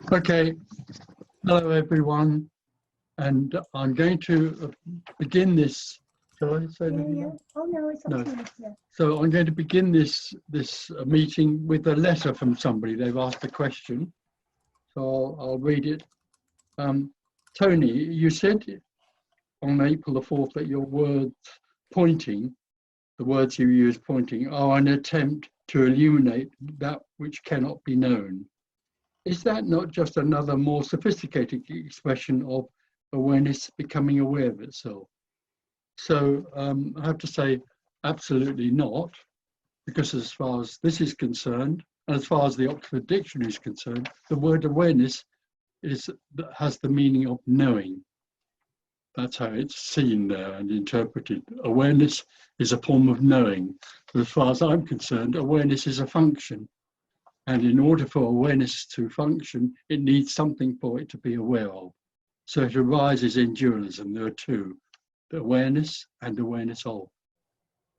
Okay, hello everyone, and I'm going to begin this. Shall I say anything? Yeah. Oh no, it's up to you. Yeah. So I'm going to begin this meeting with a letter from somebody. They've asked a question, so I'll read it. Tony, you said on April the 4th that your words pointing, the words you use pointing, are an attempt to illuminate that which cannot be known. Is that not just another more sophisticated expression of awareness becoming aware of itself? So I have to say, absolutely not, because as far as this is concerned, and as far as the Oxford Dictionary is concerned, the word awareness has the meaning of knowing. That's how it's seen there and interpreted. Awareness is a form of knowing. But as far as I'm concerned, awareness is a function. And in order for awareness to function, it needs something for it to be aware of. So it arises in dualism. There are two, the awareness and awareness of.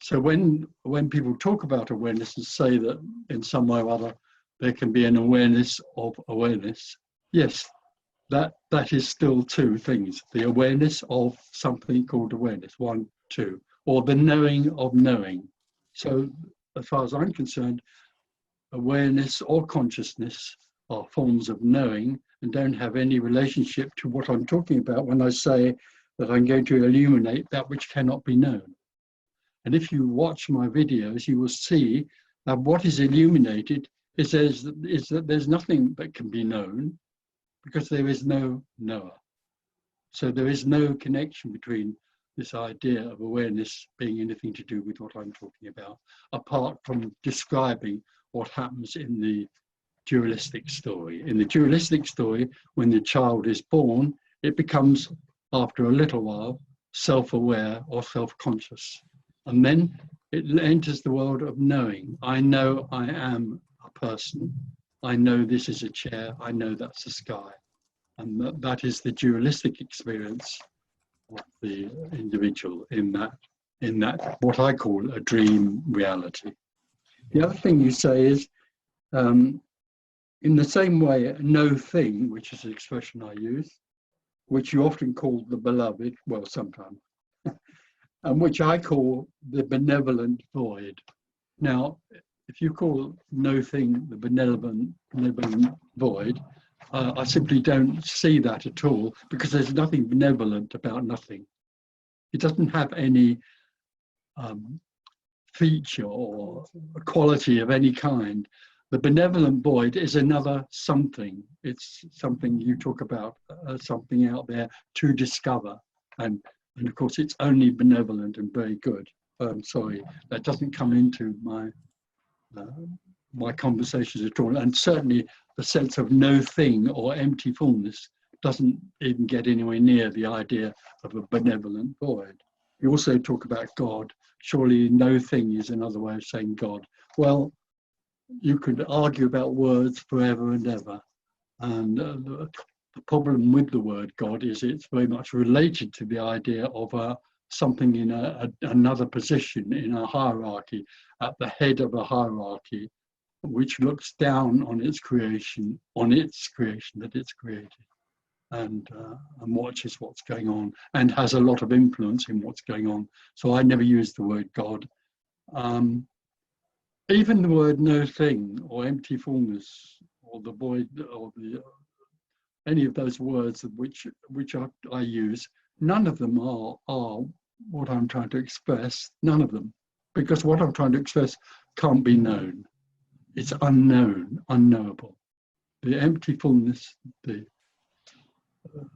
So when people talk about awareness and say that in some way or other, there can be an awareness of awareness, yes, that is still two things. The awareness of something called awareness, 1, 2, or the knowing of knowing. So as far as I'm concerned, awareness or consciousness are forms of knowing and don't have any relationship to what I'm talking about when I say that I'm going to illuminate that which cannot be known. And if you watch my videos, you will see that what is illuminated is that there's nothing that can be known because there is no knower. So there is no connection between this idea of awareness being anything to do with what I'm talking about, apart from describing what happens in the dualistic story. In the dualistic story, when the child is born, it becomes, after a little while, self-aware or self-conscious. And then it enters the world of knowing. I know I am a person. I know this is a chair. I know that's the sky. And that is the dualistic experience of the individual in that what I call a dream reality. The other thing you say is, in the same way, no thing, which is an expression I use, which you often call the beloved, well, sometimes, and which I call the benevolent void. Now, if you call no thing the benevolent void, I simply don't see that at all, because there's nothing benevolent about nothing. It doesn't have any feature or quality of any kind. The benevolent void is another something. It's something you talk about, something out there to discover. And of course, it's only benevolent and very good. Sorry, that doesn't come into my conversations at all. And certainly the sense of no thing or empty fullness doesn't even get anywhere near the idea of a benevolent void. You also talk about God. Surely no thing is another way of saying God. Well, you could argue about words forever and ever. And the problem with the word God is it's very much related to the idea of something in another position in a hierarchy, at the head of a hierarchy, which looks down on its creation that it's created, and watches what's going on and has a lot of influence in what's going on. So I never use the word God. Even the word no thing or empty fullness or the void or any of those words which I use, none of them are what I'm trying to express, none of them, because what I'm trying to express can't be known. It's unknown, unknowable. The empty fullness,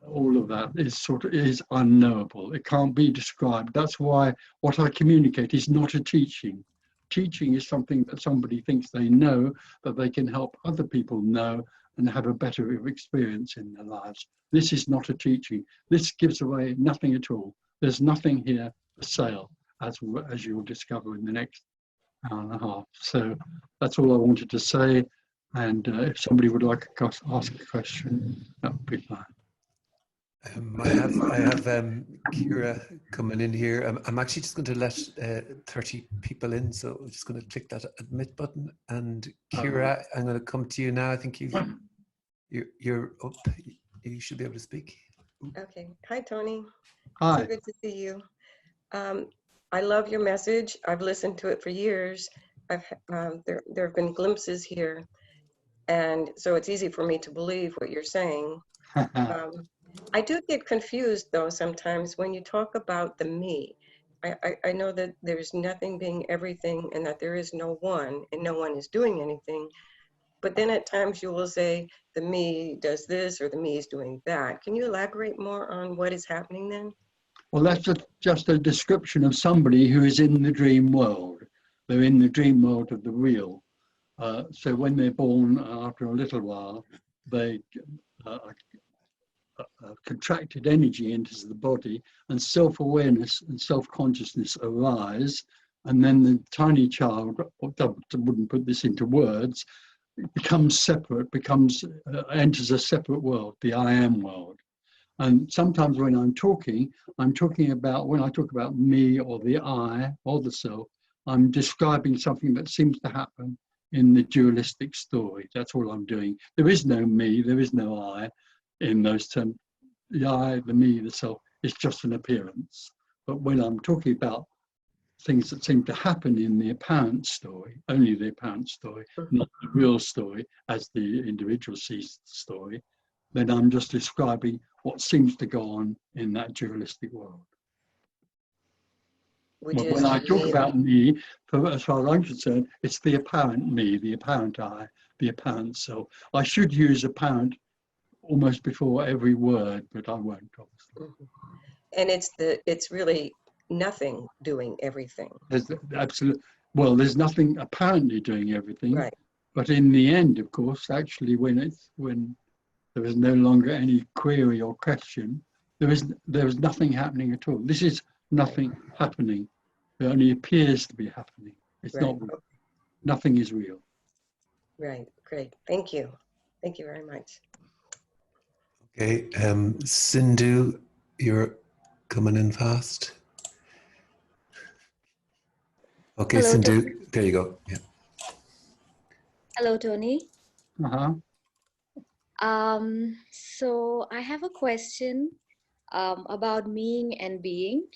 all of that is unknowable. It can't be described. That's why what I communicate is not a teaching. Teaching is something that somebody thinks they know, that they can help other people know and have a better experience in their lives. This is not a teaching. This gives away nothing at all. There's nothing here for sale, as you'll discover in the next hour and a half. So that's all I wanted to say. And if somebody would like to ask a question, that would be fine. I have Kira coming in here. I'm actually just going to let 30 people in, so I'm just going to click that admit button. And Kira, I'm going to come to you now. I think You're up. You should be able to speak. Okay. Hi, Tony. Hi. So good to see you. I love your message. I've listened to it for years. There have been glimpses here, and so it's easy for me to believe what you're saying. I do get confused though sometimes when you talk about the me. I know that there's nothing being everything and that there is no one and no one is doing anything. But then at times you will say the me does this or the me is doing that. Can you elaborate more on what is happening then? Well, that's just a description of somebody who is in the dream world. They're in the dream world of the real. So when they're born, after a little while, they contracted energy enters the body, and self-awareness and self-consciousness arise. And then the tiny child, wouldn't put this into words, becomes separate, enters a separate world, the I am world. And sometimes when I'm talking about, when I talk about me or the I or the self, I'm describing something that seems to happen in the dualistic story. That's all I'm doing. There is no me, there is no I in those terms. The I, the me, the self is just an appearance. But when I'm talking about things that seem to happen in the apparent story, only the apparent story, not the real story as the individual sees the story, then I'm just describing what seems to go on in that dualistic world. But when I talk about me, as far as I'm concerned, it's the apparent me, the apparent I, the apparent self. I should use apparent almost before every word, but I won't, obviously. And it's really nothing doing everything. There's nothing apparently doing everything. Right. But in the end, of course, actually, when there is no longer any query or question, there is nothing happening at all. This is nothing happening. It only appears to be happening. It's Right. not real. Nothing is real. Right. Great. Thank you. Thank you very much. Okay, Sindhu, you're coming in fast. Okay, Hello, Sindhu, there you go. Yeah. Hello, Tony. Uh-huh. So I have a question about meaning and being.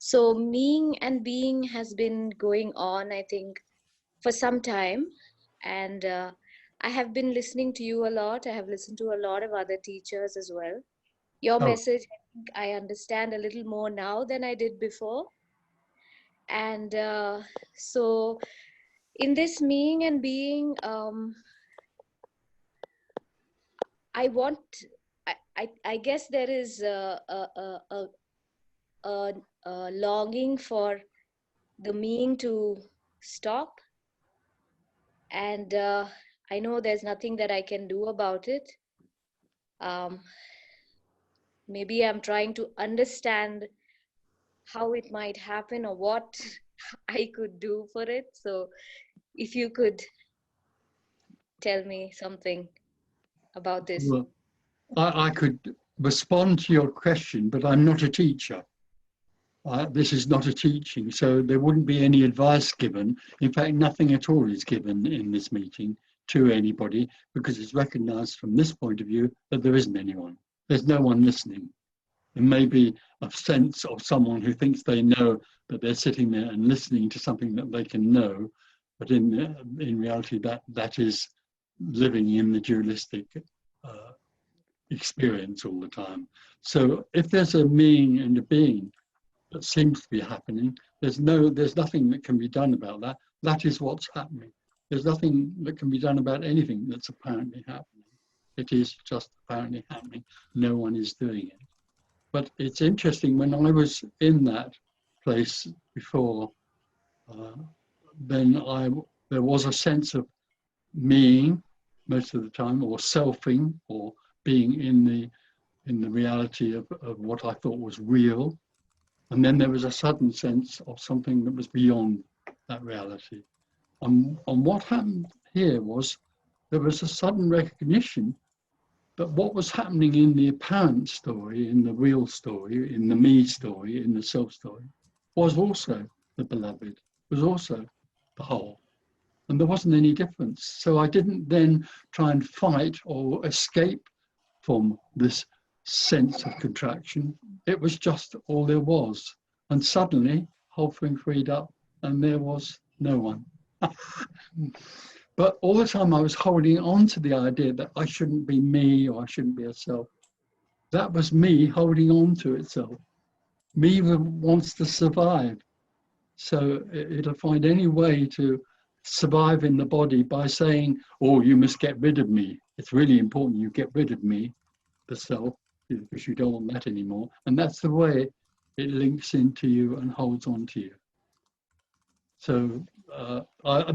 So meaning and being has been going on, I think, for some time. And I have been listening to you a lot. I have listened to a lot of other teachers as well. Your message, I think I understand a little more now than I did before. And so in this meaning and being, I guess there is a longing for the meaning to stop. And I know there's nothing that I can do about it. Maybe I'm trying to understand how it might happen or what I could do for it. So if you could tell me something about this. Well, I could respond to your question, but I'm not a teacher. This is not a teaching, so there wouldn't be any advice given. In fact, nothing at all is given in this meeting to anybody, because it's recognized from this point of view that there isn't anyone. There's no one listening. There may be a sense of someone who thinks they know that they're sitting there and listening to something that they can know, but in reality, that is living in the dualistic experience all the time. So if there's a meaning and a being that seems to be happening, there's nothing that can be done about that. That is what's happening. There's nothing that can be done about anything that's apparently happening. It is just apparently happening. No one is doing it. But it's interesting, when I was in that place before, then there was a sense of meing most of the time, or selfing, or being in the reality of what I thought was real. And then there was a sudden sense of something that was beyond that reality. And what happened here was there was a sudden recognition that what was happening in the apparent story, in the real story, in the me story, in the self story, was also the beloved, was also the whole. and there wasn't any difference. So I didn't then try and fight or escape from this sense of contraction. It was just all there was. And suddenly, whole thing freed up, and there was no one. But all the time I was holding on to the idea that I shouldn't be me or I shouldn't be a self. That was me holding on to itself. Me that wants to survive. So it'll find any way to survive in the body by saying, oh, you must get rid of me. It's really important you get rid of me, the self, because you don't want that anymore. And that's the way it links into you and holds on to you. So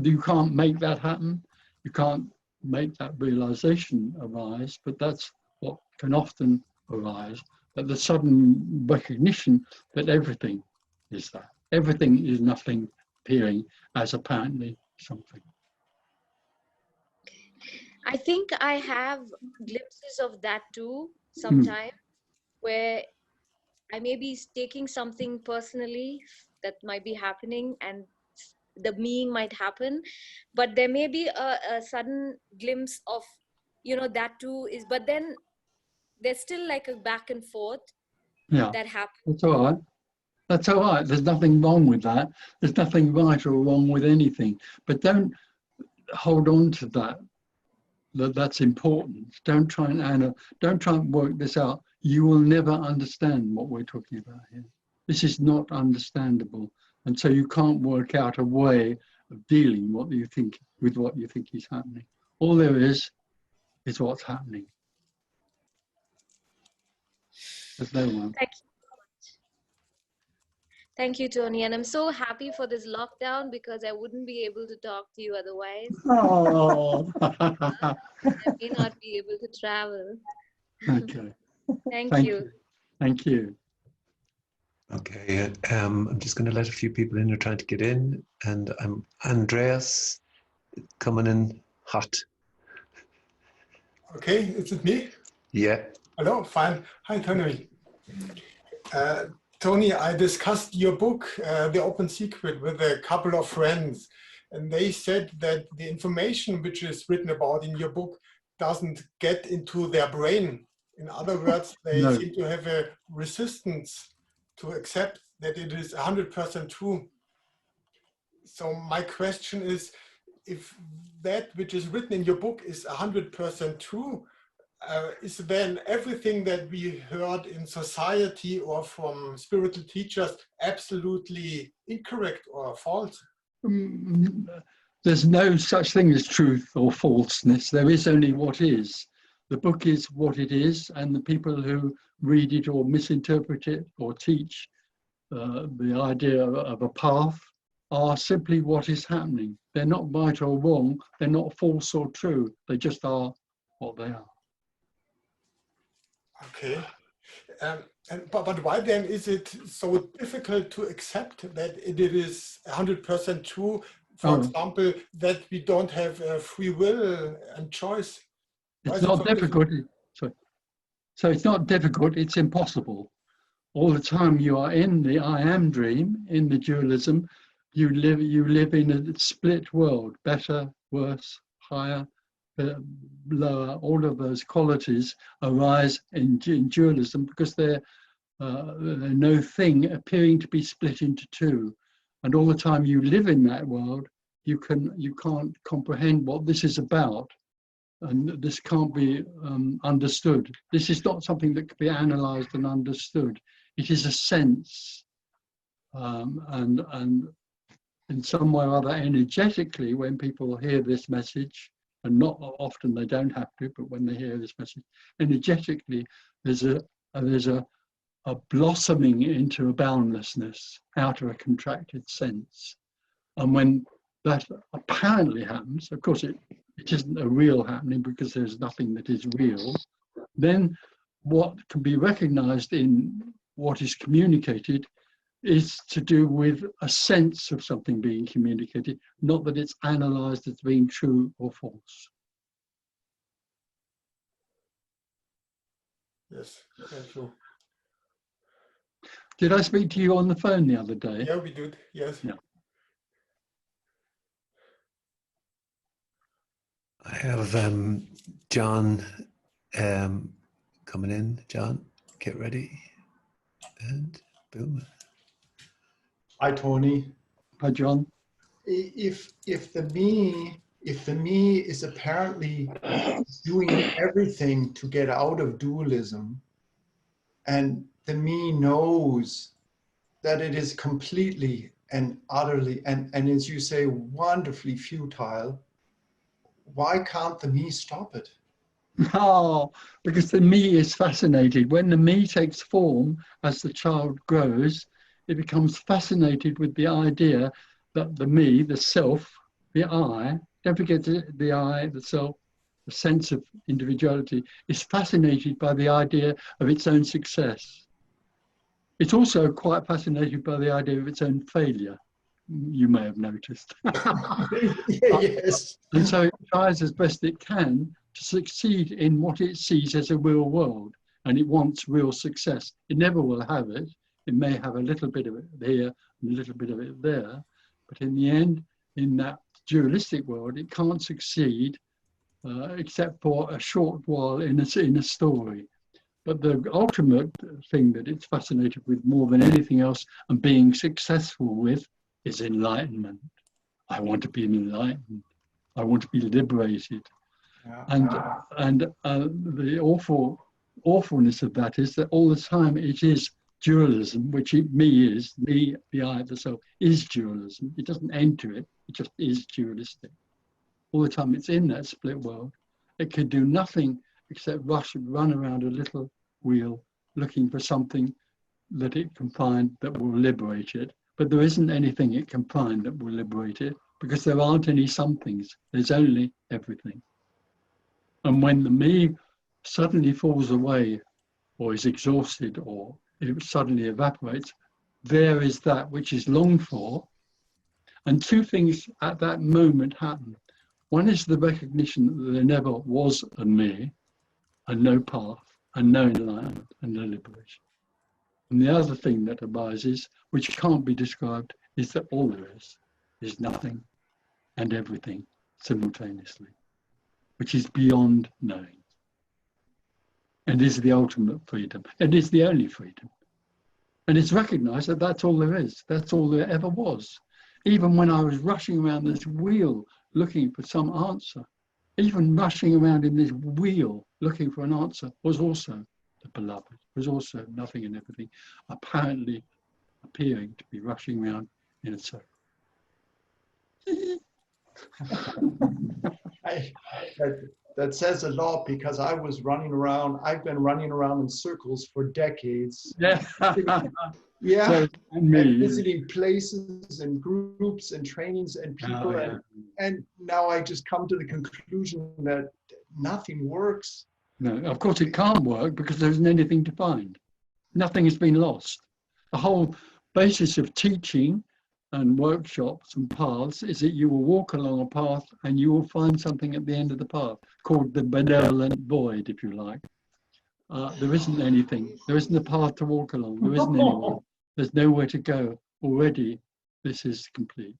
you can't make that happen. You can't make that realization arise, but that's what can often arise, that the sudden recognition that everything is that. Everything is nothing appearing as apparently something. I think I have glimpses of that too sometimes, where I may be taking something personally that might be happening and the meaning might happen, but there may be a sudden glimpse of, you know, that too is, but then there's still like a back and forth that happens. That's all right. That's all right. There's nothing wrong with that. There's nothing right or wrong with anything. But don't hold on to that. That's important. Don't try and work this out. You will never understand what we're talking about here. This is not understandable. And so you can't work out a way of dealing with what you think is happening. All there is what's happening. There's no one. Thank you so much. Thank you, Tony. And I'm so happy for this lockdown because I wouldn't be able to talk to you otherwise. Oh. I may not be able to travel. Okay. Thank you. Thank you. Okay, I'm just going to let a few people in who are trying to get in, and I'm Andreas coming in hot. Okay, is it me? Yeah. Hello, fine. Hi, Tony. Tony, I discussed your book, The Open Secret, with a couple of friends, and they said that the information which is written about in your book doesn't get into their brain. In other words, they seem to have a resistance to accept that it is 100% true. So my question is, if that which is written in your book is 100% true, is then everything that we heard in society or from spiritual teachers absolutely incorrect or false? There's no such thing as truth or falseness. There is only what is. The book is what it is, and the people who read it or misinterpret it or teach the idea of a path are simply what is happening. They're not right or wrong. They're not false or true. They just are what they are. Okay. But why then is it so difficult to accept that it is 100% true? For example, that we don't have free will and choice. It's not difficult. So it's not difficult, it's impossible. All the time you are in the I am dream, in the dualism, you live in a split world, better, worse, higher, lower. All of those qualities arise in dualism because they're no thing appearing to be split into two. And all the time you live in that world, you can't comprehend what this is about. And this can't be understood. This is not something that can be analysed and understood. It is a sense, and in some way or other, energetically, when people hear this message, and not often they don't have to, but when they hear this message, energetically, there's a blossoming into a boundlessness out of a contracted sense. And when that apparently happens, of course it isn't a real happening because there's nothing that is real, then what can be recognized in what is communicated is to do with a sense of something being communicated, not that it's analyzed as being true or false. Yes, thank you. Did I speak to you on the phone the other day? Yeah, we did, yes. Yeah. I have John coming in. John, get ready. And boom. Hi, Tony. Hi, John. If the me is apparently doing everything to get out of dualism, and the me knows that it is completely and utterly and as you say, wonderfully futile, why can't the me stop it? Oh, because the me is fascinated. When the me takes form as the child grows, it becomes fascinated with the idea that the me, the self, the I, don't forget the I, the self, the sense of individuality, is fascinated by the idea of its own success. It's also quite fascinated by the idea of its own failure, you may have noticed. Yes. And so it tries as best it can to succeed in what it sees as a real world, and it wants real success. It never will have it. It may have a little bit of it here and a little bit of it there, but in the end, in that dualistic world, it can't succeed except for a short while in a story. But the ultimate thing that it's fascinated with more than anything else and being successful with is enlightenment. I want to be enlightened. I want to be liberated. Yeah. And the awfulness of that is that all the time it is dualism, which me is, me, the I, the self, is dualism. It doesn't enter it, it just is dualistic. All the time it's in that split world. It can do nothing except run around a little wheel looking for something that it can find that will liberate it. But there isn't anything it can find that will liberate it because there aren't any somethings. There's only everything. And when the me suddenly falls away or is exhausted or it suddenly evaporates, there is that which is longed for. And two things at that moment happen. One is the recognition that there never was a me, and no path, and no enlightenment, and no liberation. And the other thing that arises, which can't be described, is that all there is nothing and everything simultaneously, which is beyond knowing. And is the ultimate freedom. It is the only freedom. And it's recognized that that's all there is. That's all there ever was. Even when I was rushing around this wheel looking for some answer, even rushing around in this wheel looking for an answer was also the beloved, was also nothing and everything, apparently appearing to be rushing around in a circle. That says a lot because I was running around, I've been running around in circles for decades. Yeah. Yeah. So, And visiting places and groups and trainings and people. And now I just come to the conclusion that nothing works. No, of course it can't work because there isn't anything to find. Nothing has been lost. The whole basis of teaching and workshops and paths is that you will walk along a path and you will find something at the end of the path called the benevolent void, if you like. There isn't anything. There isn't a path to walk along. There isn't anyone. There's nowhere to go. Already, this is complete.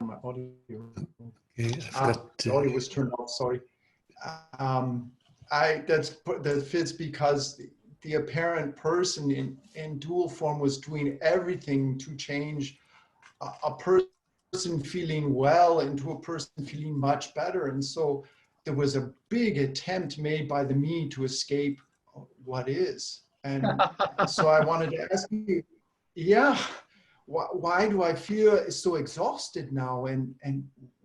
My audio. Okay, I forgot The audio was turned off. Sorry. That fits because the apparent person in dual form was doing everything to change a person feeling well into a person feeling much better, and so there was a big attempt made by the me to escape what is. And so I wanted to ask you, yeah. Why do I feel so exhausted now? And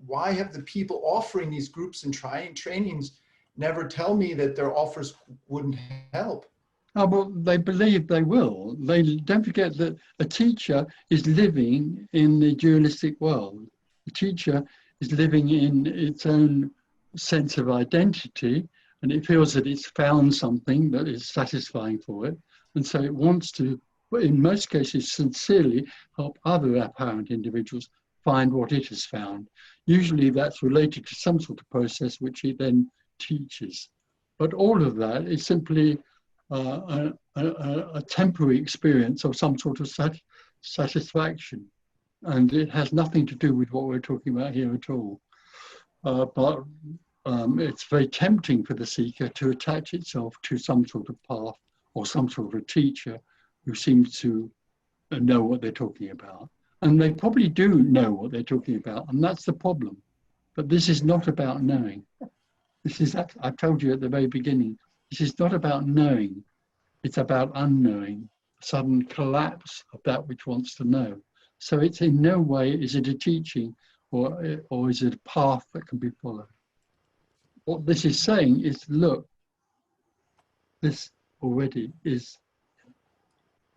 why have the people offering these groups and trainings never tell me that their offers wouldn't help? Oh, well, they believe they will. They don't forget that a teacher is living in the dualistic world. The teacher is living in its own sense of identity, and it feels that it's found something that is satisfying for it. And so it wants to, in most cases, sincerely help other apparent individuals find what it has found. Usually that's related to some sort of process which it then teaches. But all of that is simply a temporary experience of some sort of satisfaction. And it has nothing to do with what we're talking about here at all. But it's very tempting for the seeker to attach itself to some sort of path or some sort of teacher who seems to know what they're talking about. And they probably do know what they're talking about, and that's the problem. But this is not about knowing. This is, I told you at the very beginning, this is not about knowing. It's about unknowing, a sudden collapse of that which wants to know. So it's in no way is it a teaching or is it a path that can be followed. What this is saying is, look, this already is,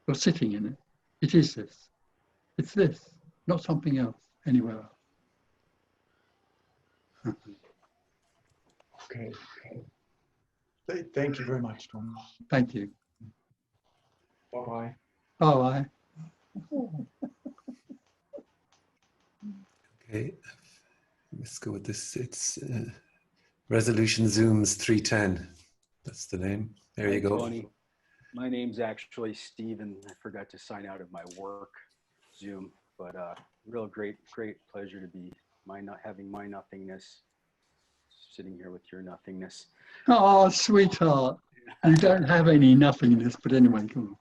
you're sitting in it. It is this. It's this, not something else, anywhere else. Okay. Thank you very much, Tom. Thank you. Bye-bye. Bye. Okay, let's go with this. It's Resolution Zooms 310. That's the name. There you go. Tony. My name's actually Stephen. I forgot to sign out of my work Zoom, but real great pleasure to be having my nothingness, sitting here with your nothingness. Oh, sweetheart. You don't have any nothingness, but anyway, come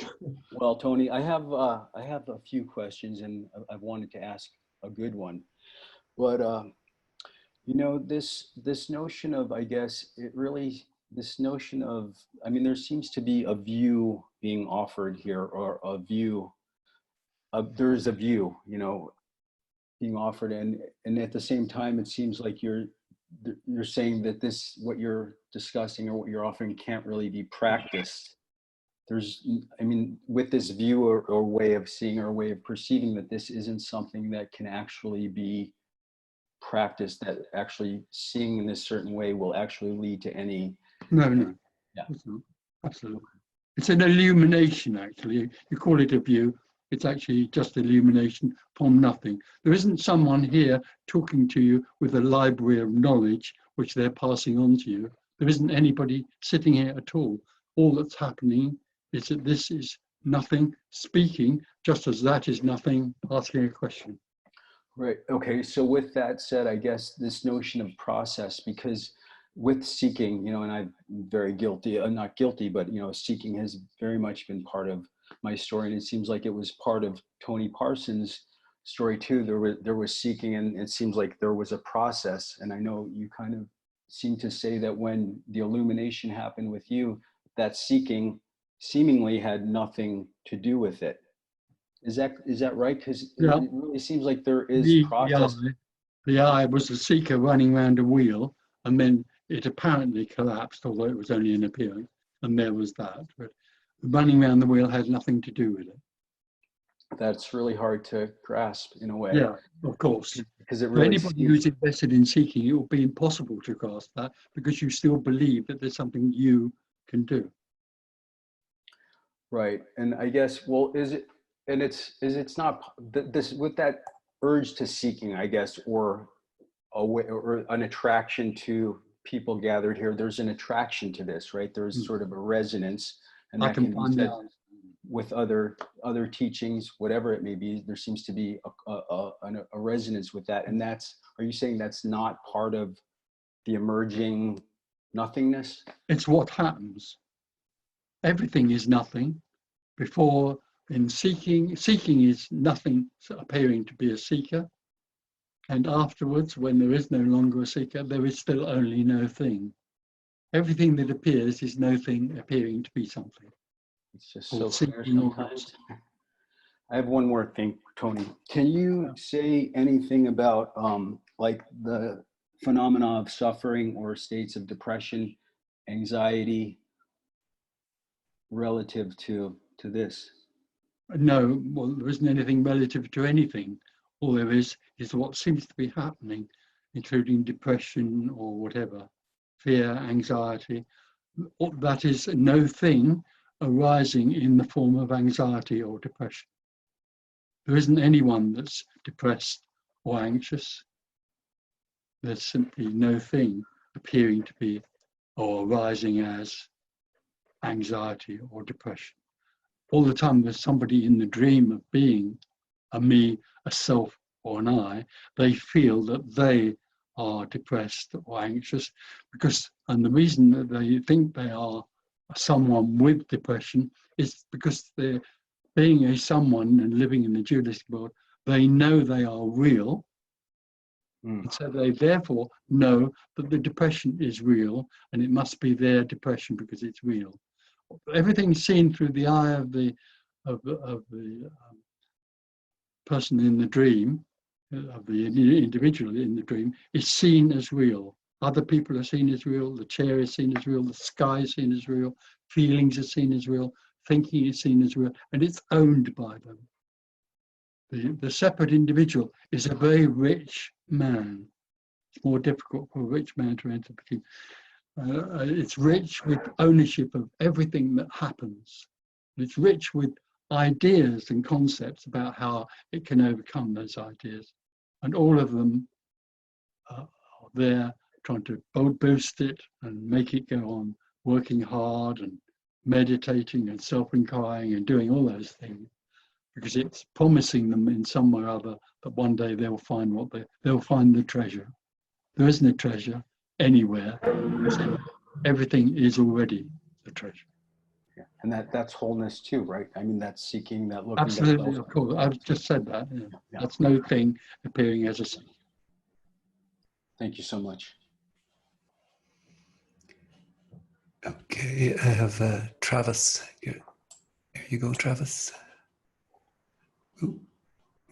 on. Well, Tony, I have a few questions, and I've wanted to ask a good one, but you know, this notion of, I guess it really, this notion of, I mean, there seems to be a view being offered here, or a view. There's a view, you know, being offered, and at the same time, it seems like you're saying that this, what you're discussing or what you're offering, can't really be practiced. There's, I mean, with this view or way of seeing or way of perceiving, that this isn't something that can actually be practiced, that actually seeing in this certain way will actually lead to any. No. Yeah. Absolutely. It's an illumination, actually. You call it a view. It's actually just illumination from nothing. There isn't someone here talking to you with a library of knowledge which they're passing on to you. There isn't anybody sitting here at all. All that's happening is that this is nothing speaking, just as that is nothing asking a question. Right. Okay. So with that said, I guess this notion of process, because with seeking, you know, and I'm very guilty, not guilty, but, you know, seeking has very much been part of my story. And it seems like it was part of Tony Parsons' story too. There was seeking, and it seems like there was a process. And I know you kind of seem to say that when the illumination happened with you, that seeking seemingly had nothing to do with it. Is that right? Because Yeah. it really seems like there is process. The eye was a seeker running around a wheel, and then it apparently collapsed, although it was only an appearance, and there was that. But running around the wheel had nothing to do with it. That's really hard to grasp in a way. Yeah, of course. Because it For really anybody who's invested in seeking, it will be impossible to grasp that, because you still believe that there's something you can do. right. And I guess, well, it's not this, with that urge to seeking, I guess, or a way, or an attraction to people gathered here. There's an attraction to this, right? There's sort of a resonance, and I that can can be find said out. with other teachings, whatever it may be. There seems to be a resonance with that, and that's. Are you saying that's not part of the emerging nothingness? It's what happens. Everything is nothing. Before, in seeking is nothing appearing to be a seeker. And afterwards, when there is no longer a seeker, there is still only no thing. Everything that appears is no thing appearing to be something. It's just Or so clear seeking or sometimes. I have one more thing, Tony. Can you say anything about like the phenomena of suffering or states of depression, anxiety, relative to this? No, well, there isn't anything relative to anything. All there is what seems to be happening, including depression or whatever, fear, anxiety. That is no thing arising in the form of anxiety or depression. There isn't anyone that's depressed or anxious. There's simply no thing appearing to be or arising as anxiety or depression. All the time there's somebody in the dream of being a me, a self, or an I. They feel that they are depressed or anxious and the reason that they think they are someone with depression is because they're being a someone and living in the dualistic world. They know they are real, and so they therefore know that the depression is real, and it must be their depression because it's real. Everything seen through the eye of the person in the dream, of the individual in the dream, is seen as real. Other people are seen as real. The chair is seen as real. The sky is seen as real. Feelings are seen as real. Thinking is seen as real, and it's owned by them. The separate individual is a very rich man. It's more difficult for a rich man to enter the kingdom. It's rich with ownership of everything that happens. It's rich with ideas and concepts about how it can overcome those ideas. And all of them are there trying to boost it and make it go on, working hard and meditating and self-inquiring and doing all those things, because it's promising them in some way or other that one day they'll find they'll find the treasure. There isn't a treasure anywhere. Everything is already the treasure. Yeah. And that's wholeness too, right? I mean, that's seeking, that looking. Absolutely, of course. I've just said that. Yeah. Yeah. That's no thing appearing as a self. Thank you so much. Okay, I have Travis. Here you go, Travis. Ooh,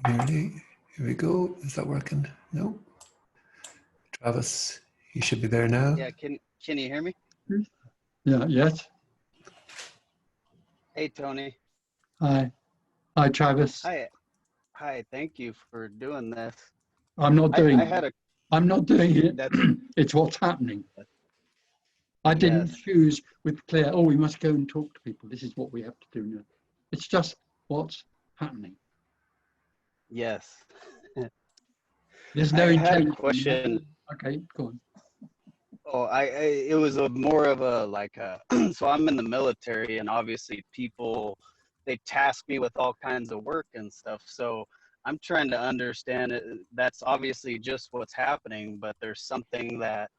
nearly. Here we go. Is that working? No. Travis, you should be there now. Yeah, can you hear me? Yeah, yes. Hey, Tony. Hi, Travis. Hi, thank you for doing this. I'm not doing it. I'm not doing it. That's, It's what's happening. I didn't yes. choose with Claire, oh, we must go and talk to people. This is what we have to do now. It's just what's happening. Yes. There's no I had a intention. question. Okay, go on. Oh, it was more of a like so I'm in the military, and obviously people, they task me with all kinds of work and stuff. So I'm trying to understand it. That's obviously just what's happening, but there's something that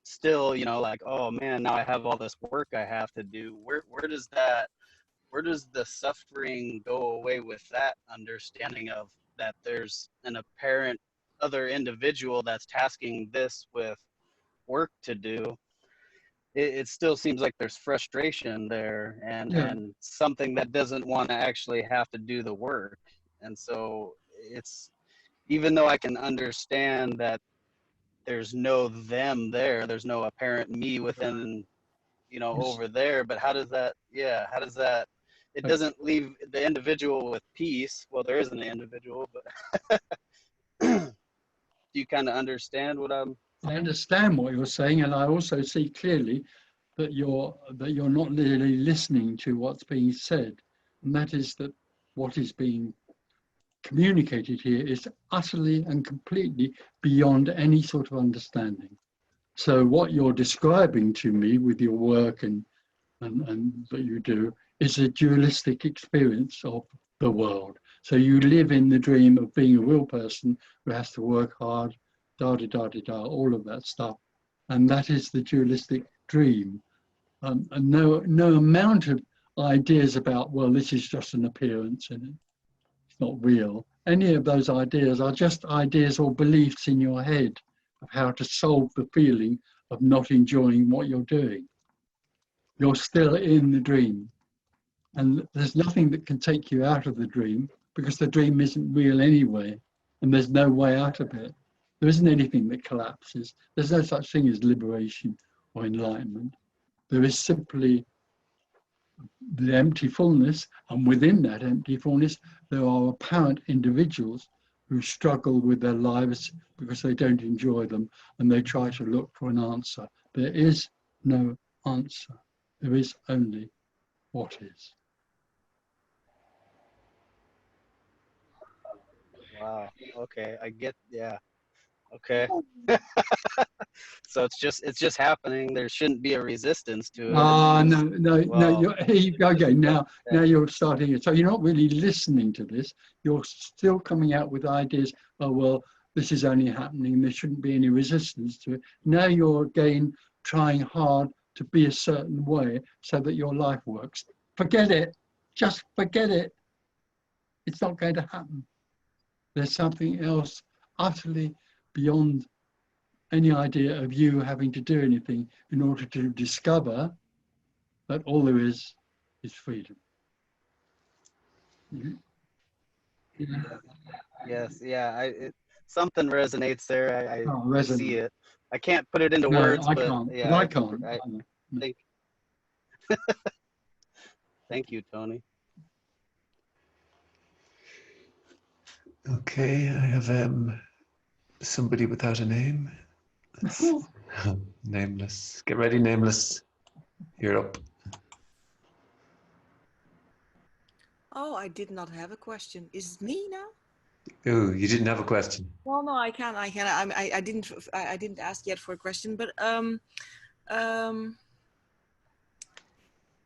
still, like, oh man, now I have all this work I have to do. Where does the suffering go away with that understanding of that there's an apparent other individual that's tasking this with work to do? It still seems like there's frustration there and something that doesn't want to actually have to do the work. And so it's, even though I can understand that there's no them there, there's no apparent me within, over there, but how does that, it doesn't leave the individual with peace. Well, there isn't an individual, but do you kind of understand what I understand what you're saying, and I also see clearly that you're not really listening to what's being said, and that is that what is being communicated here is utterly and completely beyond any sort of understanding. So what you're describing to me with your work and that you do is a dualistic experience of the world. So you live in the dream of being a real person who has to work hard, all of that stuff, and that is the dualistic dream. And no amount of ideas about, well, this is just an appearance and it's not real. Any of those ideas are just ideas or beliefs in your head of how to solve the feeling of not enjoying what you're doing. You're still in the dream, and there's nothing that can take you out of the dream because the dream isn't real anyway, and there's no way out of it. There isn't anything that collapses. There's no such thing as liberation or enlightenment. There is simply the empty fullness, and within that empty fullness, there are apparent individuals who struggle with their lives because they don't enjoy them, and they try to look for an answer. There is no answer. There is only what is. Wow. Okay. I get. Yeah. Okay. So it's just happening. There shouldn't be a resistance to it. Ah, It's no, just, no, no. well, Here you go again. Now yeah. you're starting it. So you're not really listening to this. You're still coming out with ideas. Oh well, this is only happening. There shouldn't be any resistance to it. Now you're again trying hard to be a certain way so that your life works. Forget it. Just forget it. It's not going to happen. There's something else utterly beyond any idea of you having to do anything in order to discover that all there is freedom. Yeah. Yes. Yeah. Something resonates there. I Oh, see resonant. it. I can't put it into No, words, I but can't. But yeah, I can't. I think. Thank you, Tony. Okay, I have somebody without a name. That's Nameless. Get ready, Nameless. You're up. Oh, I did not have a question. Is it me now? Oh, you didn't have a question. Well, no, I can. I didn't ask yet for a question, but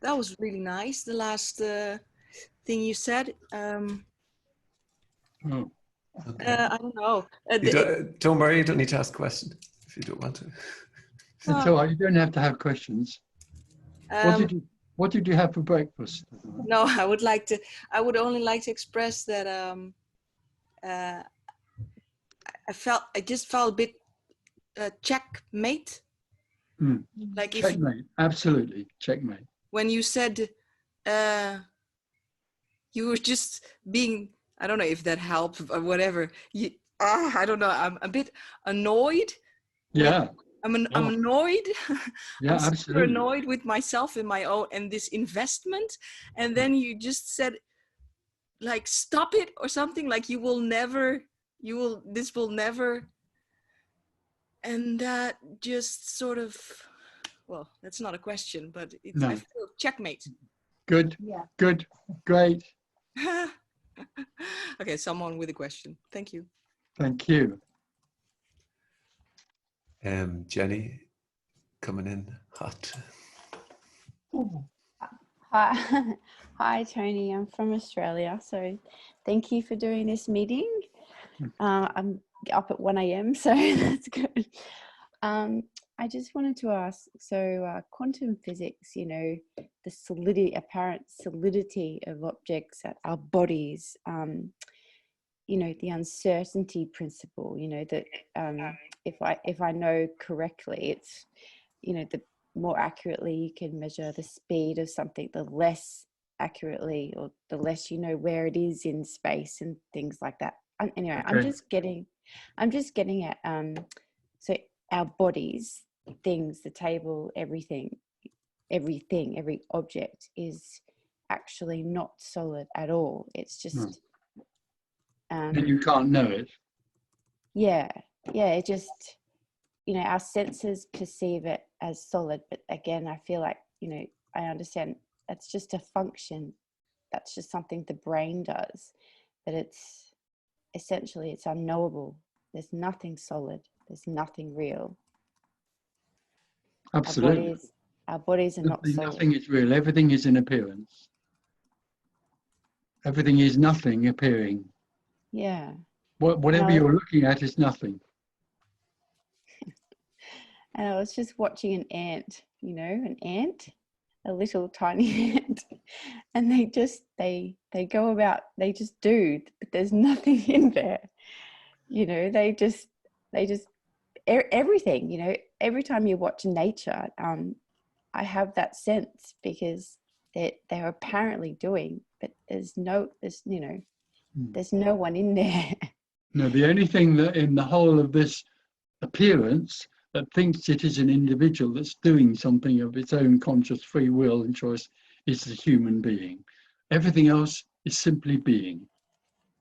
that was really nice. The last thing you said. Oh, Okay. I don't know. Don't worry, you don't need to ask a question if you don't want to. it's all right. You don't have to have questions. What did you have for breakfast? No, I would only like to express that I just felt a bit checkmate. Mm. Like if Checkmate. Absolutely. Checkmate. when you said you were just being, I don't know if that helped or whatever. I don't know. I'm a bit annoyed. Yeah. I'm annoyed. Yeah, I'm super absolutely. annoyed with myself and my own and this investment. And then you just said, like, stop it or something. Like this will never. And that just sort of, well, that's not a question, but it's, I feel checkmate. Good. Yeah. Good. Great. Okay, someone with a question. Thank you. Thank you. Jenny, coming in hot. Hi, hi, Tony. I'm from Australia, so thank you for doing this meeting. I'm up at 1 a.m, so that's good. I just wanted to ask, so quantum physics, you know, the apparent solidity of objects at our bodies, you know, the uncertainty principle, you know, that if I know correctly, it's, you know, the more accurately you can measure the speed of something, the less accurately or the less you know where it is in space and things like that. Anyway, okay. I'm just getting at so our bodies, things, the table, everything, every object is actually not solid at all. It's just and you can't know it. Yeah, it just, you know, our senses perceive it as solid, but again, I feel like, you know, I understand that's just a function. That's just something the brain does, but it's essentially, it's unknowable. There's nothing solid. There's nothing real. Absolutely. Our bodies are not solid. Nothing is real. Everything is an appearance. Everything is nothing appearing. Yeah. Whatever you're looking at is nothing. And I was just watching an ant, you know, a little tiny ant, and they go about, they just do, but there's nothing in there. You know, they just everything, you know, every time you watch nature, I have that sense because they're apparently doing, but there's no one in there. No, the only thing that in the whole of this appearance that thinks it is an individual that's doing something of its own conscious free will and choice is the human being. Everything else is simply being.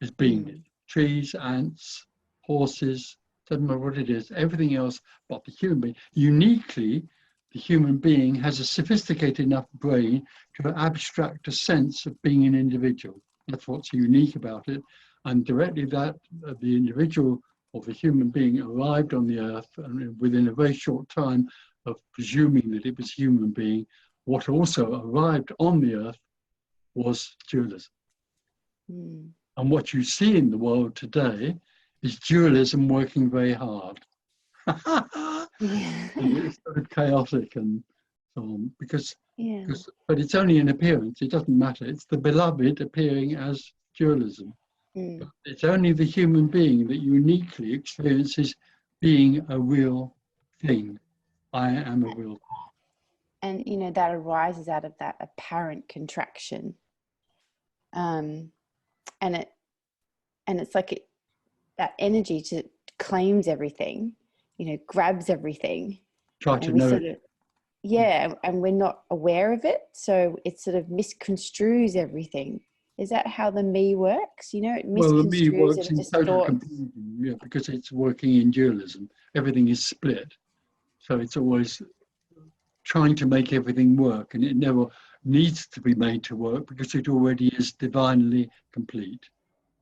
Is being. Trees, ants, horses, doesn't matter what it is, everything else but the human being. Uniquely, the human being has a sophisticated enough brain to abstract a sense of being an individual. That's what's unique about it. and directly that the individual or the human being arrived on the earth, and within a very short time of presuming that it was a human being, what also arrived on the earth was dualism. Mm. And what you see in the world today is dualism working very hard. It's sort of chaotic and so on, because, but it's only an appearance, it doesn't matter. It's the beloved appearing as dualism. Mm. It's only the human being that uniquely experiences being a real thing. I am a real thing. And, you know, that arises out of that apparent contraction. And it's like that energy to claims everything, you know, grabs everything. Try to know. And we're not aware of it. So it sort of misconstrues everything. Is that how the me works? You know, it misconstrues. Well, the me works and in total confusion, yeah, because it's working in dualism. Everything is split. So it's always trying to make everything work, and it never needs to be made to work because it already is divinely complete.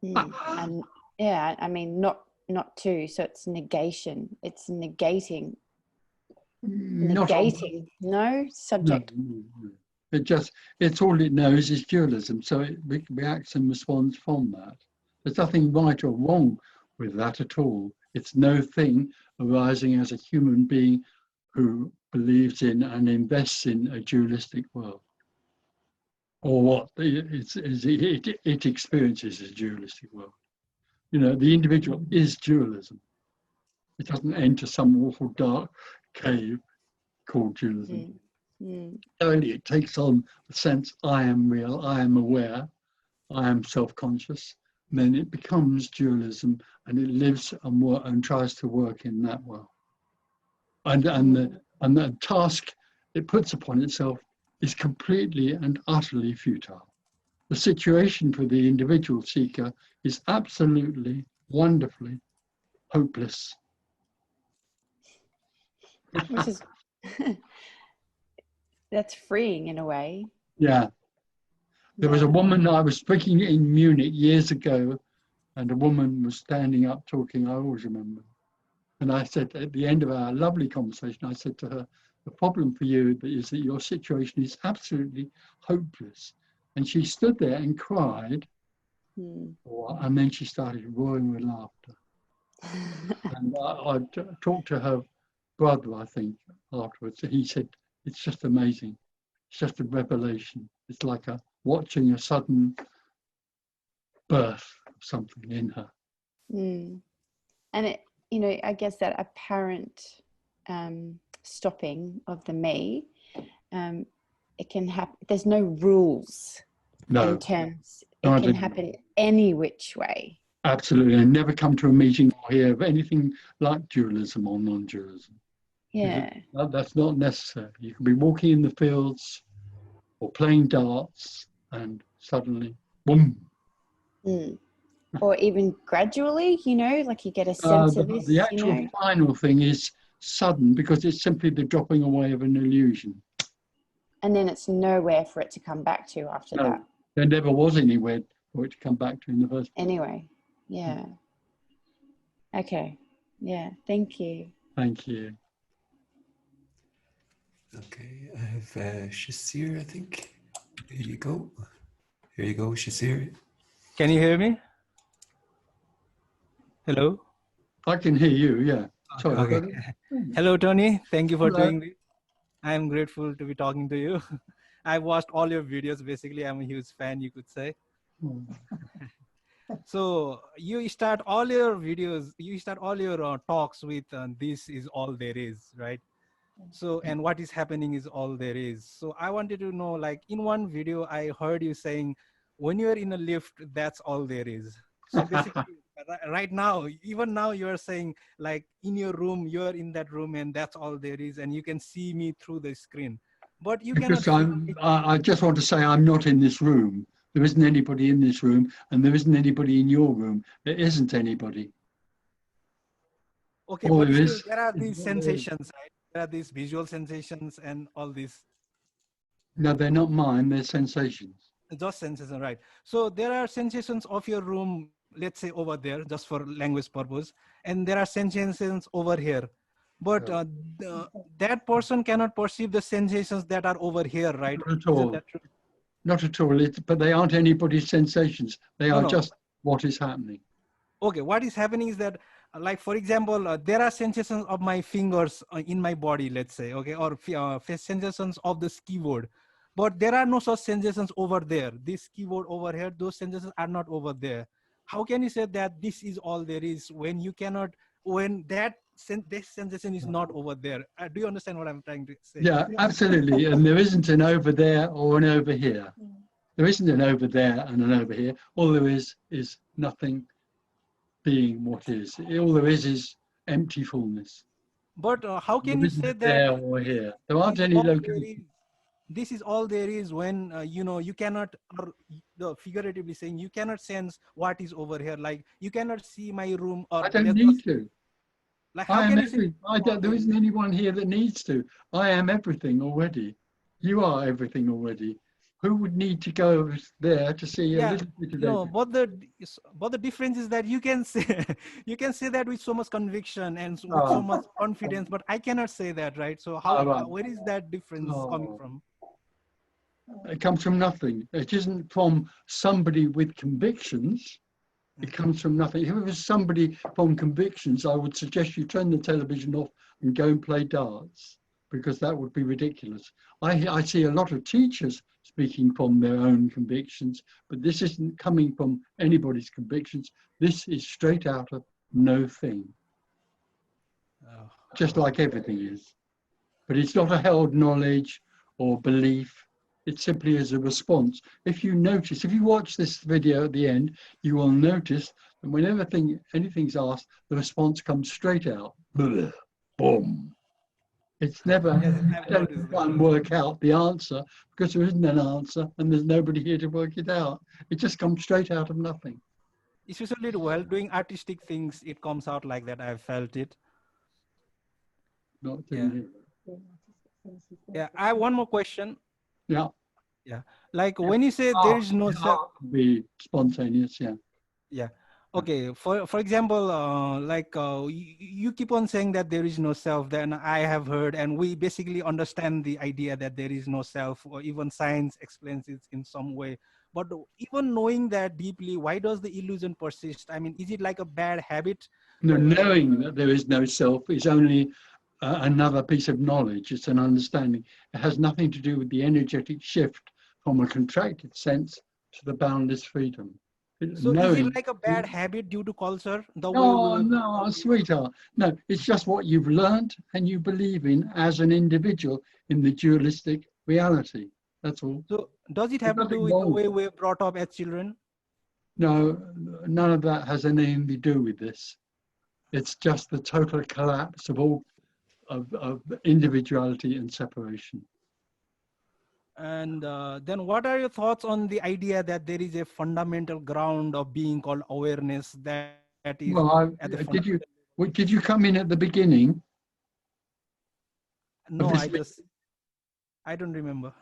And yeah, I mean, not to, so it's negation. It's negating. Negating, no subject. No. It's all it knows is dualism, so it reacts and responds from that. There's nothing right or wrong with that at all. It's no thing arising as a human being who believes in and invests in a dualistic world, or what it experiences as a dualistic world. You know, the individual is dualism. It doesn't enter some awful dark cave called dualism. Only it takes on the sense, I am real, I am aware, I am self-conscious, and then it becomes dualism, and it lives and tries to work in that world. And the task it puts upon itself is completely and utterly futile. The situation for the individual seeker is absolutely, wonderfully hopeless. Which is that's freeing in a way. Yeah. There was a woman, I was speaking in Munich years ago, and a woman was standing up talking, I always remember. And I said, at the end of our lovely conversation, I said to her, the problem for you is that your situation is absolutely hopeless. And she stood there and cried, and then she started roaring with laughter. And I talked to her brother, I think, afterwards. He said, it's just amazing. It's just a revelation. It's like watching a sudden birth of something in her. And it, you know, I guess that apparent stopping of the me, it can happen. There's no rules in terms. It can happen any which way. Absolutely, and never come to a meeting or hear of anything like dualism or non-dualism. Yeah, that's not necessary. You can be walking in the fields or playing darts, and suddenly, boom. Or even gradually, you know, like you get a sense of this. The actual final thing is sudden, because it's simply the dropping away of an illusion. And then it's nowhere for it to come back to after that. There never was anywhere for it to come back to in the first place. Anyway, yeah. Okay, yeah, thank you. Thank you. Okay, I have Shasir, I think. Here you go. Here you go, Shasir. Can you hear me? Hello? I can hear you, yeah. Sorry. Okay. Hello, Tony. Thank you for doing this. I'm grateful to be talking to you. I've watched all your videos. Basically, I'm a huge fan, you could say. So you start all your videos, you start all your talks with this is all there is, right? So, and what is happening is all there is. So I wanted to know, like in one video, I heard you saying, when you're in a lift, that's all there is. So basically, right now, even now you're saying like in your room, you're in that room and that's all there is. And you can see me through the screen, but you cannot. I just want to say I'm not in this room. There isn't anybody in this room, and there isn't anybody in your room. There isn't anybody. Okay, but still, there are these sensations, right? There are these visual sensations and all this. No, they're not mine. They're sensations. Just sensations, right? So there are sensations of your room let's say over there, just for language purpose, and there are sensations over here. But that person cannot perceive the sensations that are over here, right? Not at Isn't all. that true? Not at all. But they aren't anybody's sensations. They No, are no. just what is happening. Okay, what is happening is that, like, for example, there are sensations of my fingers in my body, let's say, okay, or sensations of this keyboard. But there are no such sensations over there. This keyboard over here, those sensations are not over there. How can you say that this is all there is when you cannot, when this sensation is not over there? Do you understand what I'm trying to say? Yeah, absolutely. And there isn't an over there or an over here. There isn't an over there and an over here. All there is nothing being what is. All there is empty fullness. But how can There you isn't say a there that or here. There aren't this is any all there locations. is? This is all there is when you know, you cannot, or figuratively saying, you cannot sense what is over here. Like, you cannot see my room, or I don't let's need just, to. like, I how am can you say every. There isn't anyone here that needs to. I am everything already. You are everything already. Who would need to go there to see a yeah, little bit you of know, everything? but the difference is that you can say you can say that with so much conviction and with so Oh, much confidence, but I cannot say that, right? So oh, right. where is that difference coming Oh. from? It comes from nothing. It isn't from somebody with convictions. It comes from nothing. If it was somebody from convictions, I would suggest you turn the television off and go and play darts, because that would be ridiculous. I see a lot of teachers speaking from their own convictions, but this isn't coming from anybody's convictions. This is straight out of no thing, Oh. just like everything is. But it's not a held knowledge or belief. It simply is a response. If you notice, if you watch this video at the end, you will notice that whenever anything's asked, the response comes straight out. Boom. It's never, Yes, I I've don't noticed try that. and work out the answer, because there isn't an answer and there's nobody here to work it out. It just comes straight out of nothing. Especially while doing artistic things, it comes out like that. I've felt it. Not Yeah. doing Yeah, I have one more question. Yeah. Yeah, like when you say there is no self. Be spontaneous, yeah. Yeah. Okay. For example, you keep on saying that there is no self. Then I have heard, and we basically understand the idea that there is no self, or even science explains it in some way. But even knowing that deeply, why does the illusion persist? I mean, is it like a bad habit? No, knowing that there is no self is only another piece of knowledge. It's an understanding. It has nothing to do with the energetic shift from a contracted sense to the boundless freedom. So Knowing, is it like a bad habit due to culture? The way no, we no, sweetheart. No, it's just what you've learned and you believe in as an individual in the dualistic reality. That's all. So does it have to do nothing with the wrong. way we're brought up as children? No, none of that has anything to do with this. It's just the total collapse of all of individuality and separation. And then what are your thoughts on the idea that there is a fundamental ground of being called awareness that is Well, at the did you come in at the beginning? No, I don't remember.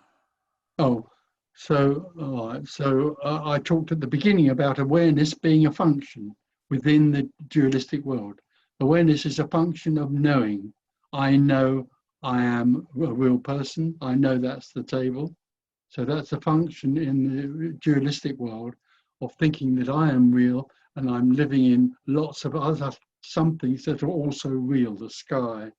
Oh, so all right. So I talked at the beginning about awareness being a function within the dualistic world. Awareness is a function of knowing. I know I am a real person. I know that's the table. So that's a function in the dualistic world of thinking that I am real and I'm living in lots of other somethings that are also real, the sky,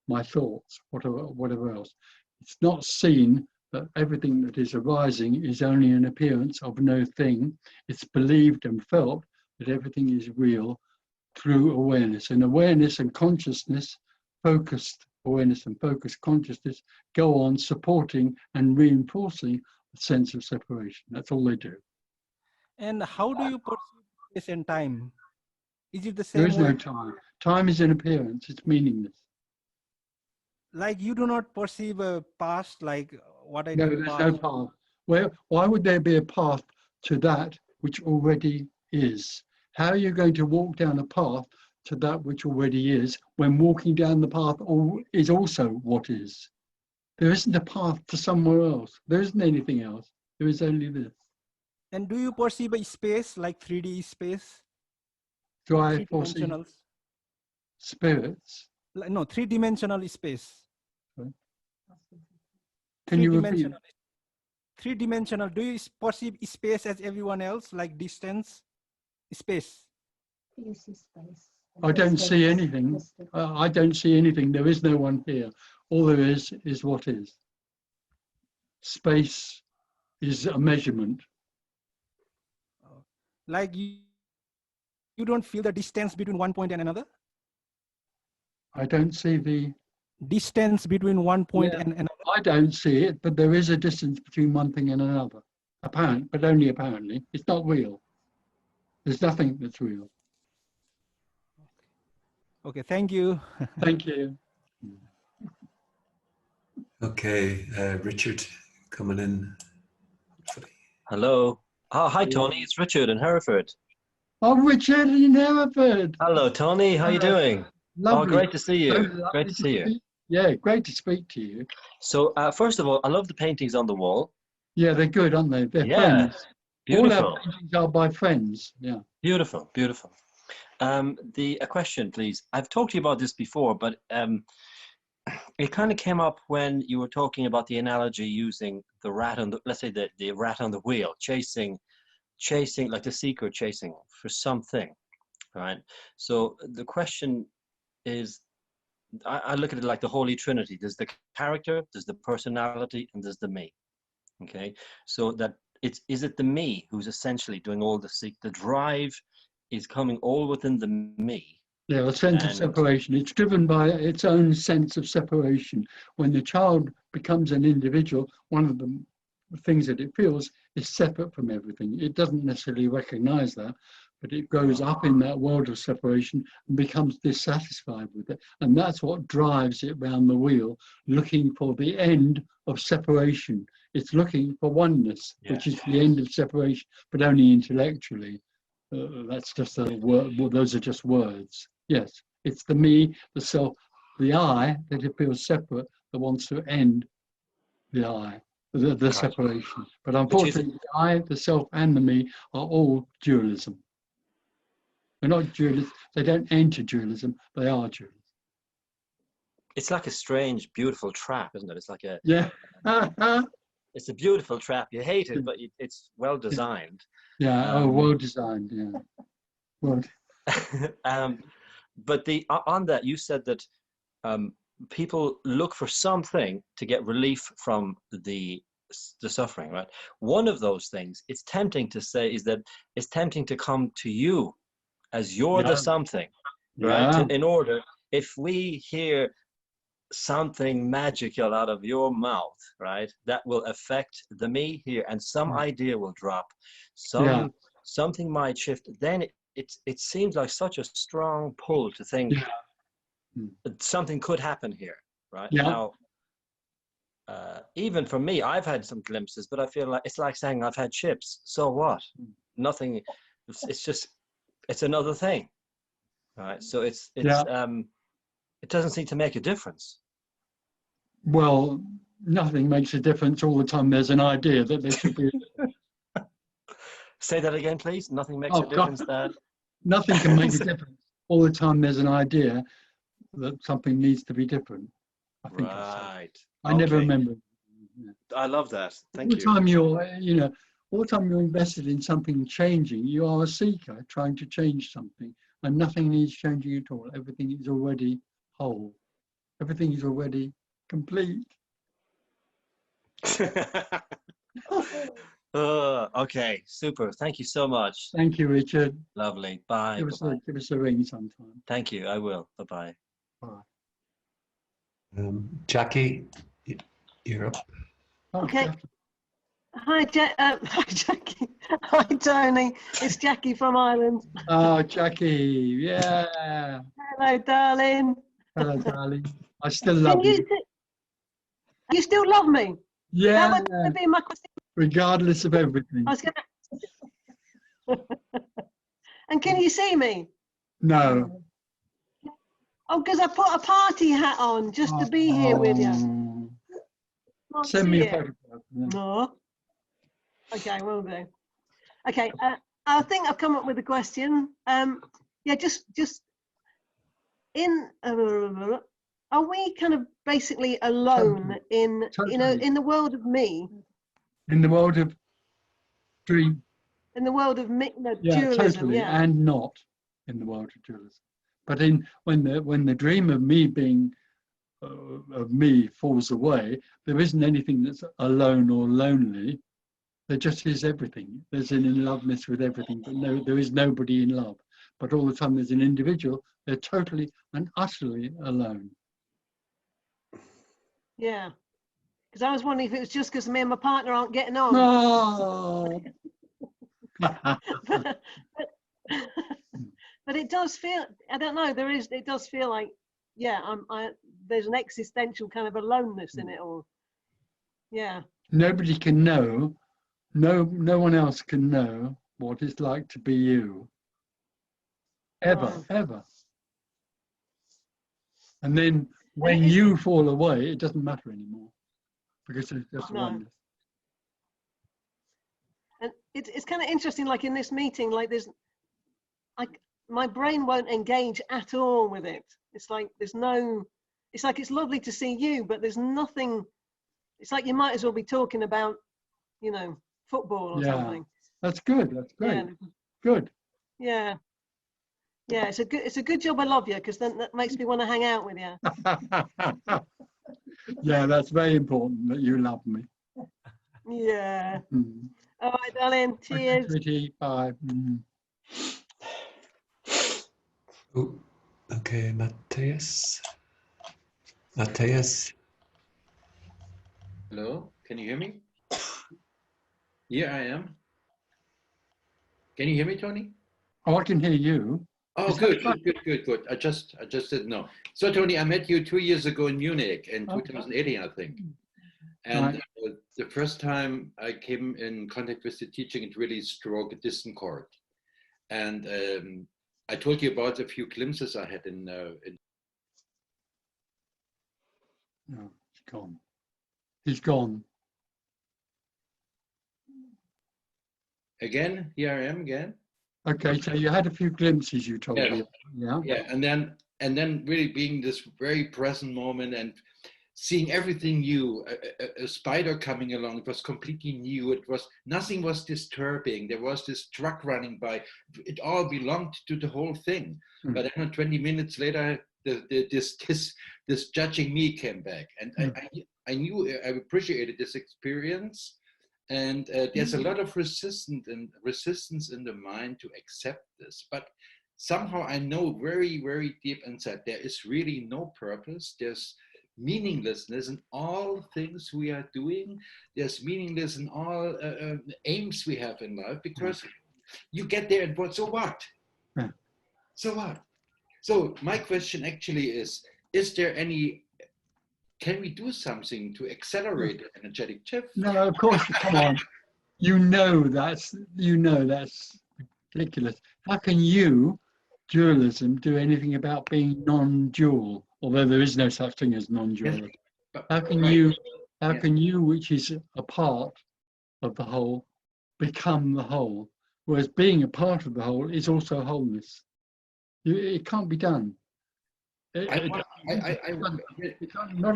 my thoughts, whatever else. It's not seen that everything that is arising is only an appearance of no thing. It's believed and felt that everything is real through awareness. And awareness and consciousness, focused awareness and focused consciousness, go on supporting and reinforcing the sense of separation. That's all they do. And how do you perceive space and time? Is it the same There is way? no time. Time is an appearance. It's meaningless. Like you do not perceive a past, like what I No, did there's past. no path. Why would there be a path to that which already is? How are you going to walk down a path to that which already is when walking down the path is also what is? There isn't a path to somewhere else. There isn't anything else. There is only this. And do you perceive a space like 3D space? Do I foresee Three-dimensional, spirits? no, three-dimensional space. Can you repeat? Three-dimensional. Three-dimensional. Do you perceive space as everyone else, like distance, space? You see space. I don't see anything. I don't see anything. There is no one here. All there is what is. Space is a measurement. Like you don't feel the distance between one point and another? I don't see the Distance between one point Yeah. and another. I don't see it, but there is a distance between one thing and another. Apparent, but only apparently. It's not real. There's nothing that's real. Okay, thank you. Thank you. Okay, Richard coming in. Hello. Oh, hi, Tony. It's Richard in Hereford. Oh, Richard in Hereford. Hello, Tony. How you doing? Lovely. Oh, great to see So you. lovely Great to see you. Yeah, great to speak to you. So, first of all, I love the paintings on the wall. Yeah, they're good, aren't they? They're Yeah, friends. All beautiful. our paintings are by friends. Yeah. Beautiful, beautiful. A question, please. I've talked to you about this before, but it kind of came up when you were talking about the analogy using the rat on the, let's say the rat on the wheel, chasing like the seeker chasing for something, right? So the question is, I look at it like the Holy Trinity. There's the character, there's the personality, and there's the me. Okay, so that is it the me who's essentially doing all the drive is coming all within the me. Yeah, a sense of And- separation. It's driven by its own sense of separation. When the child becomes an individual, one of the things that it feels is separate from everything. It doesn't necessarily recognize that, but it grows up in that world of separation and becomes dissatisfied with it. And that's what drives it round the wheel, looking for the end of separation. It's looking for oneness, which is the end of separation, but only intellectually. That's just a word. Well, those are just words. Yes, it's the me, the self, the I that it feels separate that wants to end the I, the separation. But unfortunately, the I, the self, and the me are all dualism. They're not dualism. They don't enter dualism. They are dualism. It's like a strange, beautiful trap, isn't it? It's like a it's a beautiful trap. You hate it, but it's well designed. Yeah, well designed. Yeah, well. But on that, you said that people look for something to get relief from the suffering, right? One of those things, it's tempting to say, is that it's tempting to come to you as you're the something, right? Yeah. In order, if we hear something magical out of your mouth, right, that will affect the me here, and some idea will drop, something might shift. Then it seems like such a strong pull to think that something could happen here, right? Now, even for me, I've had some glimpses, but I feel like it's like saying I've had chips. So what? Nothing. It's just it's another thing, right? So it doesn't seem to make a difference. Well, nothing makes a difference all the time. There's an idea that there should be. Say that again, please. Nothing makes a difference. That nothing can make a difference all the time. There's an idea that something needs to be different. I think. Right. I never remember. I love that. Thank you. you. All the time you're invested in something changing, you are a seeker trying to change something, and nothing needs changing at all. Everything is already whole. Everything is already complete. Okay, super. Thank you so much. Thank you, Richard. Lovely. Bye. Give us a ring sometime. Thank you. I will. Bye-bye. Bye. Jackie, you're up. Okay. Hi, Jackie. Hi, Tony. It's Jackie from Ireland. Oh, Jackie. Yeah. Hello, darling. Hello, darling. I still love you. You still love me? Yeah. That was going to be my question. Regardless of everything. I was going to. And can you see me? No. Oh, because I put a party hat on just to be here with you. Send me a photograph. Yeah. No. Okay, will do. Okay, I think I've come up with a question. yeah, just in, are we kind of basically alone in, you know, Totally. in the world of me, In the world of dream, in the world of me, no, yeah, dualism, totally, yeah. and not in the world of dualism. But in when the dream of me being of me falls away, there isn't anything that's alone or lonely. There just is everything. There's an in loveness with everything, but no, there is nobody in love. But all the time there's an individual, they're totally and utterly alone. Yeah. Because I was wondering if it was just because me and my partner aren't getting on. No. But it does feel, I don't know, it does feel like, yeah, there's an existential kind of aloneness in it all. Yeah. Nobody can know, no one else can know what it's like to be you. Ever, ever. And then when you fall away, it doesn't matter anymore because it's just oneness. And it's kind of interesting, like in this meeting, like there's, like my brain won't engage at all with it. It's like there's no, it's like it's lovely to see you, but there's nothing. It's like you might as well be talking about, you know, football or something. That's good. That's great. Yeah. Good. Yeah. Yeah, it's a good job I love you, because then that makes me want to hang out with you. Yeah, that's very important that you love me. Yeah. Mm. All right, darling. Cheers. Okay, sweetie. Bye. Mm. Oh, okay, Matthias. Matthias. Hello, can you hear me? Here I am. Can you hear me, Tony? Oh, I can hear you. Oh, good. I just didn't know. So, Tony, I met you 2 years ago in Munich in 2018, I think. And the first time I came in contact with the teaching, it really struck a distant chord. And I told you about a few glimpses I had in. No, he's gone. He's gone. Again, here I am again. Okay, so you had a few glimpses, you told me. Yeah. Yeah, and then really being this very present moment and seeing everything new, a spider coming along, it was completely new. Nothing was disturbing. There was this truck running by. It all belonged to the whole thing. Mm. But then 20 minutes later, this judging me came back, and I knew I appreciated this experience. And there's a lot of resistance in the mind to accept this. But somehow I know very, very deep inside there is really no purpose. There's meaninglessness in all things we are doing. There's meaningless in all aims we have in life, because you get there and what? So what? So what? So my question actually is there any, can we do something to accelerate the energetic shift? No, of course, come on. You know that's ridiculous. How can you, dualism, do anything about being non-dual? Although there is no such thing as non-dual. How can you, which is a part of the whole, become the whole? Whereas being a part of the whole is also wholeness. It can't be done. Not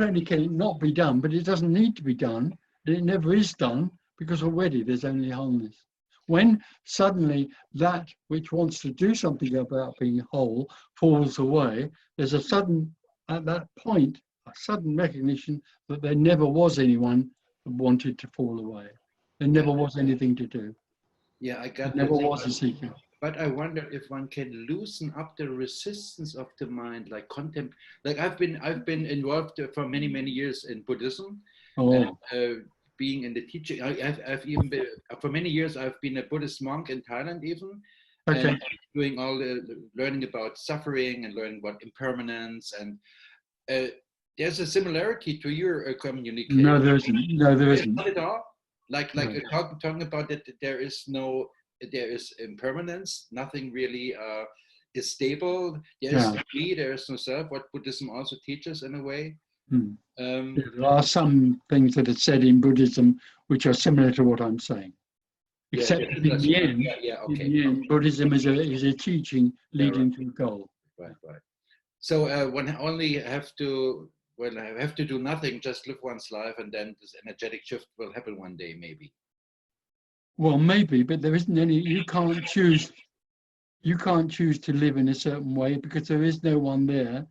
only can it not be done, but it doesn't need to be done. It never is done, because already there's only wholeness. When suddenly that which wants to do something about being whole falls away, there's a sudden, at that point, a sudden recognition that there never was anyone that wanted to fall away. There never was anything to do. Yeah, I got that. There never was a seeker. But I wonder if one can loosen up the resistance of the mind, like like I've been involved for many years in Buddhism, being in the teaching. I've even been, for many years I've been a Buddhist monk in Thailand even, and doing all the learning about suffering and learning about impermanence, and there's a similarity to your communication. No, there isn't. No, there isn't. Not at all. Like talking about that there is impermanence, nothing really is stable. There's no me, there is no self, what Buddhism also teaches in a way. There are some things that are said in Buddhism which are similar to what I'm saying. Except yeah, that in the end, yeah, in okay. the end, Buddhism is a teaching leading to a goal. Right. So one only have to, well, I have to do nothing, just live one's life, and then this energetic shift will happen one day, maybe. Well, maybe, but there isn't any. You can't choose. You can't choose to live in a certain way because there is no one there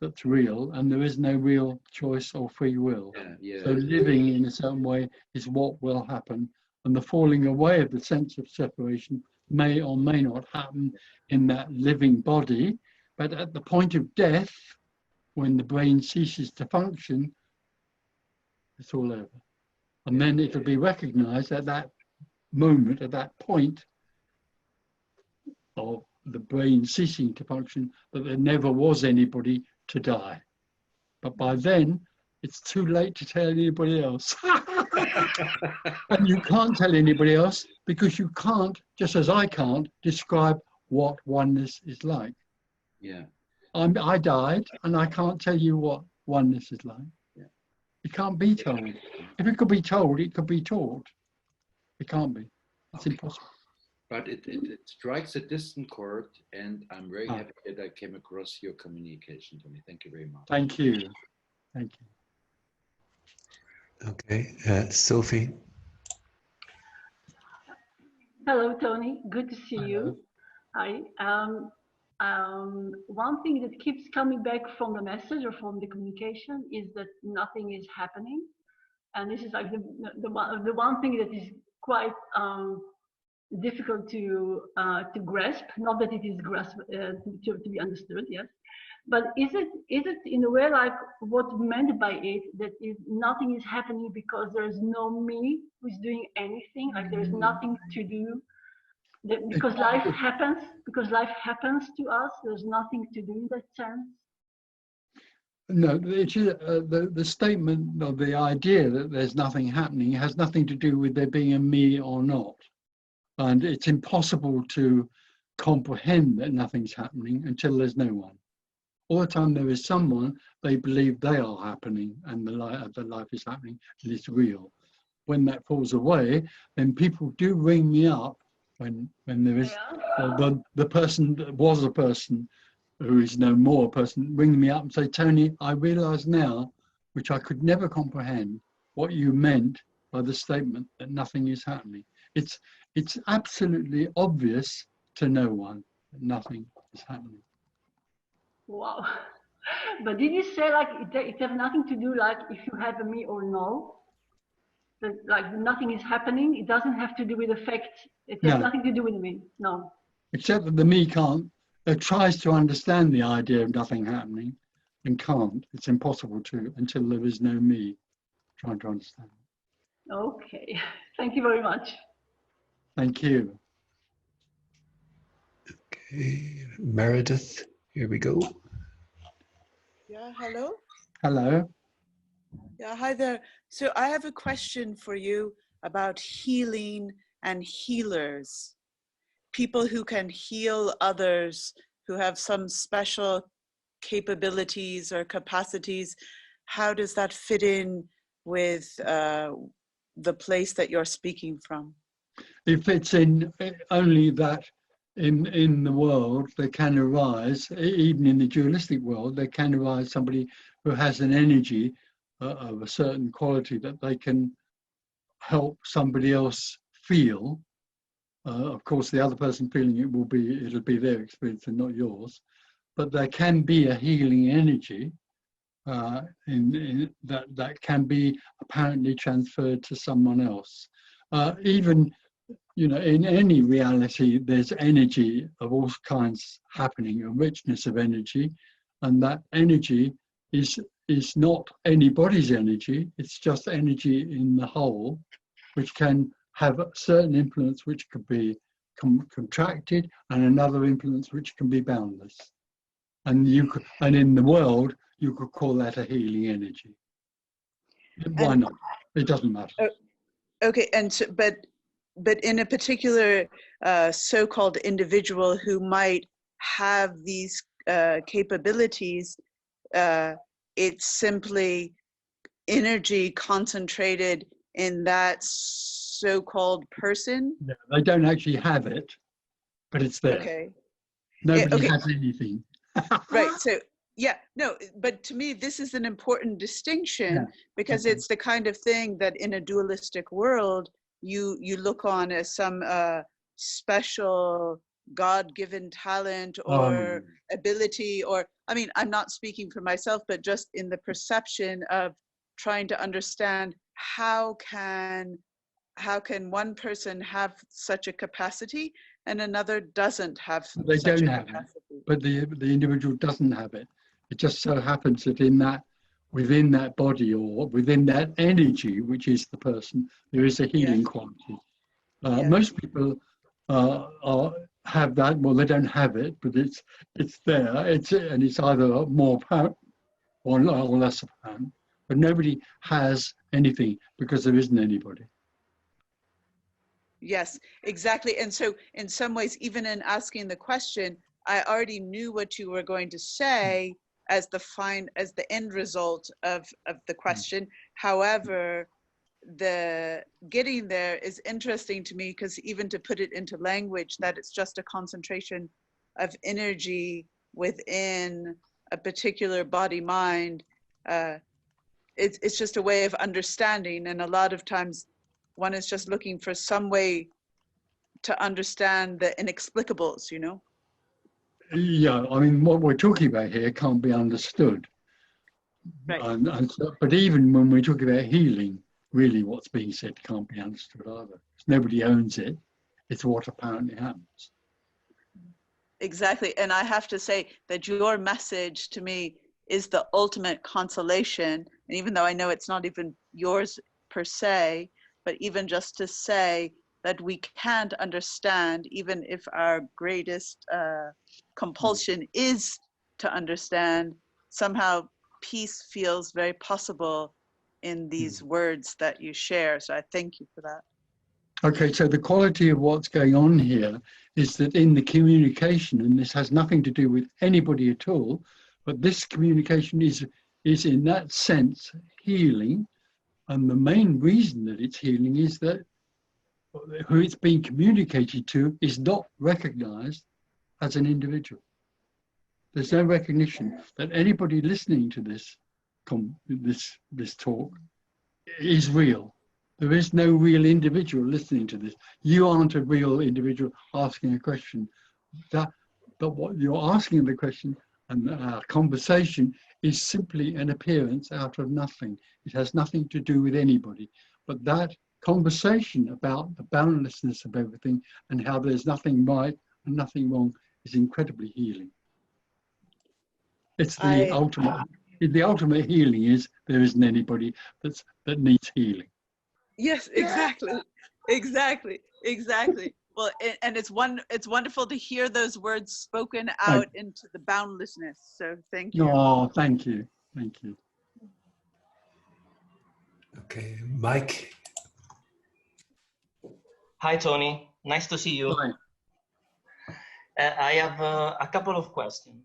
that's real, and there is no real choice or free will. Yeah. So living in a certain way is what will happen, and the falling away of the sense of separation may or may not happen in that living body, but at the point of death, when the brain ceases to function, it's all over. And then it'll be recognized at that moment, at that point of the brain ceasing to function, that there never was anybody to die. But by then, it's too late to tell anybody else. And you can't tell anybody else because you can't, just as I can't, describe what oneness is like. Yeah. I died and I can't tell you what oneness is like. Yeah. It can't be told. If it could be told, it could be taught. It can't be. It's impossible. But it strikes a distant chord, and I'm very happy that I came across your communication, Tony. Thank you very much. Thank you. Thank you. Okay, Sophie. Hello, Tony. Good to see Hello. you. Hi. One thing that keeps coming back from the message or from the communication is that nothing is happening, and this is like the one thing that is quite difficult to grasp. Not that it is grasp to be understood, yes. But is it in a way like what meant by it, that is nothing is happening because there is no me who's doing anything, like there is nothing to do, because life happens to us, there's nothing to do in that sense? No, it is, the statement of the idea that there's nothing happening has nothing to do with there being a me or not. And it's impossible to comprehend that nothing's happening until there's no one. All the time there is someone, they believe they are happening and the life is happening and it's real. When that falls away, then people do ring me up when there is the person that was a person who is no more a person, ring me up and say, Tony, I realize now, which I could never comprehend, what you meant by the statement that nothing is happening. It's absolutely obvious to no one that nothing is happening. Wow. But did you say like it has nothing to do like if you have a me or no? That like nothing is happening, it doesn't have to do with the fact, it has nothing to do with me, no. Except that the me can't, tries to understand the idea of nothing happening and can't. It's impossible to until there is no me trying to understand. Okay, thank you very much. Thank you. Okay, Meredith, here we go. Yeah, hello. Hello. Yeah, hi there. So I have a question for you about healing and healers. People who can heal others, who have some special capabilities or capacities. How does that fit in with the place that you're speaking from? It fits in only that in the world there can arise, even in the dualistic world, there can arise somebody who has an energy of a certain quality that they can help somebody else feel. Of course, the other person feeling it it'll be their experience and not yours. But there can be a healing energy that can be apparently transferred to someone else. Even, you know, in any reality, there's energy of all kinds happening, a richness of energy, and that energy is not anybody's energy. It's just energy in the whole, which can have a certain influence which could be contracted, and another influence which can be boundless. And in the world, you could call that a healing energy. Why not? It doesn't matter. Okay, and so, but in a particular so-called individual who might have these capabilities, it's simply energy concentrated in that so-called person. Yeah, they don't actually have it, but it's there. Okay. Nobody okay. has anything. Right. So yeah, no, but to me, this is an important distinction Yeah. because it's the kind of thing that in a dualistic world, you look on as some special God-given talent or ability, or, I mean, I'm not speaking for myself, but just in the perception of trying to understand how can one person have such a capacity and another doesn't have They such don't a have capacity. it, but the individual doesn't have it. It just so happens that within that body or within that energy, which is the person, there is a healing quality. Most people have that. Well, they don't have it, but it's there. And it's either more apparent or less apparent. But nobody has anything because there isn't anybody. Yes, exactly. And so in some ways, even in asking the question, I already knew what you were going to say as the end result of the question. However, the getting there is interesting to me because even to put it into language, that it's just a concentration of energy within a particular body mind, it's just a way of understanding. And a lot of times one is just looking for some way to understand the inexplicables, you know? Yeah, I mean, what we're talking about here can't be understood. Right. But even when we talk about healing, really what's being said can't be understood either. Nobody owns it. It's what apparently happens. Exactly. And I have to say that your message to me is the ultimate consolation. And even though I know it's not even yours per se, but even just to say that we can't understand, even if our greatest compulsion is to understand, somehow peace feels very possible in these words that you share. So I thank you for that. Okay, so the quality of what's going on here is that in the communication, and this has nothing to do with anybody at all, but this communication is in that sense healing. And the main reason that it's healing is that who it's being communicated to is not recognized as an individual. There's no recognition that anybody listening to this talk is real. There is no real individual listening to this. You aren't a real individual asking a question. But what you're asking the question and our conversation is simply an appearance out of nothing. It has nothing to do with anybody. But that conversation about the boundlessness of everything and how there's nothing right and nothing wrong is incredibly healing. It's the ultimate healing is there isn't anybody that needs healing. Yes, exactly. Exactly. Well, and it's wonderful to hear those words spoken out into the boundlessness. So thank you. Oh, thank you. Thank you. Okay, Mike. Hi, Tony. Nice to see you. Hi. I have a couple of questions.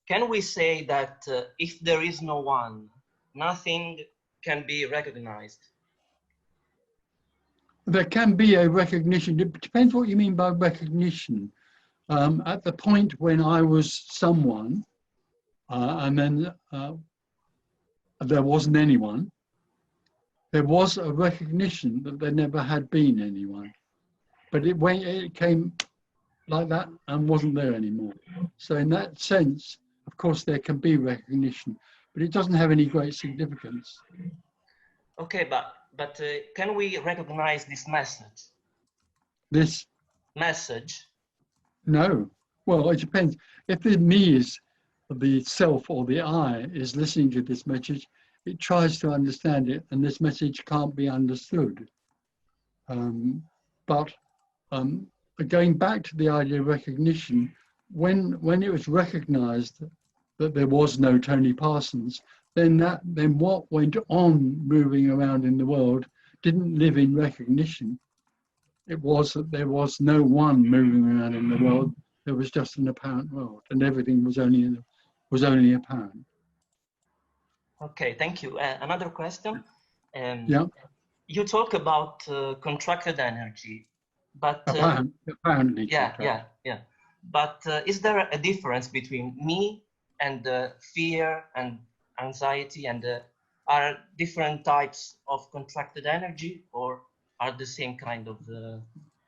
Can we say that if there is no one, nothing can be recognized? There can be a recognition. It depends what you mean by recognition. At the point when I was someone, and then there wasn't anyone, there was a recognition that there never had been anyone. But it came like that and wasn't there anymore. So in that sense, of course, there can be recognition, but it doesn't have any great significance. Okay, but can we recognize this message? This message? No. Well, it depends. If the me is the self or the I is listening to this message, it tries to understand it, and this message can't be understood. But going back to the idea of recognition, when it was recognized that there was no Tony Parsons, then what went on moving around in the world didn't live in recognition. It was that there was no one moving around in the world. There was just an apparent world, and everything was only apparent. Okay, thank you. Another question. Yeah. you talk about contracted energy, but Apparently. yeah. But is there a difference between me and fear and anxiety, and are different types of contracted energy, or are the same kind of?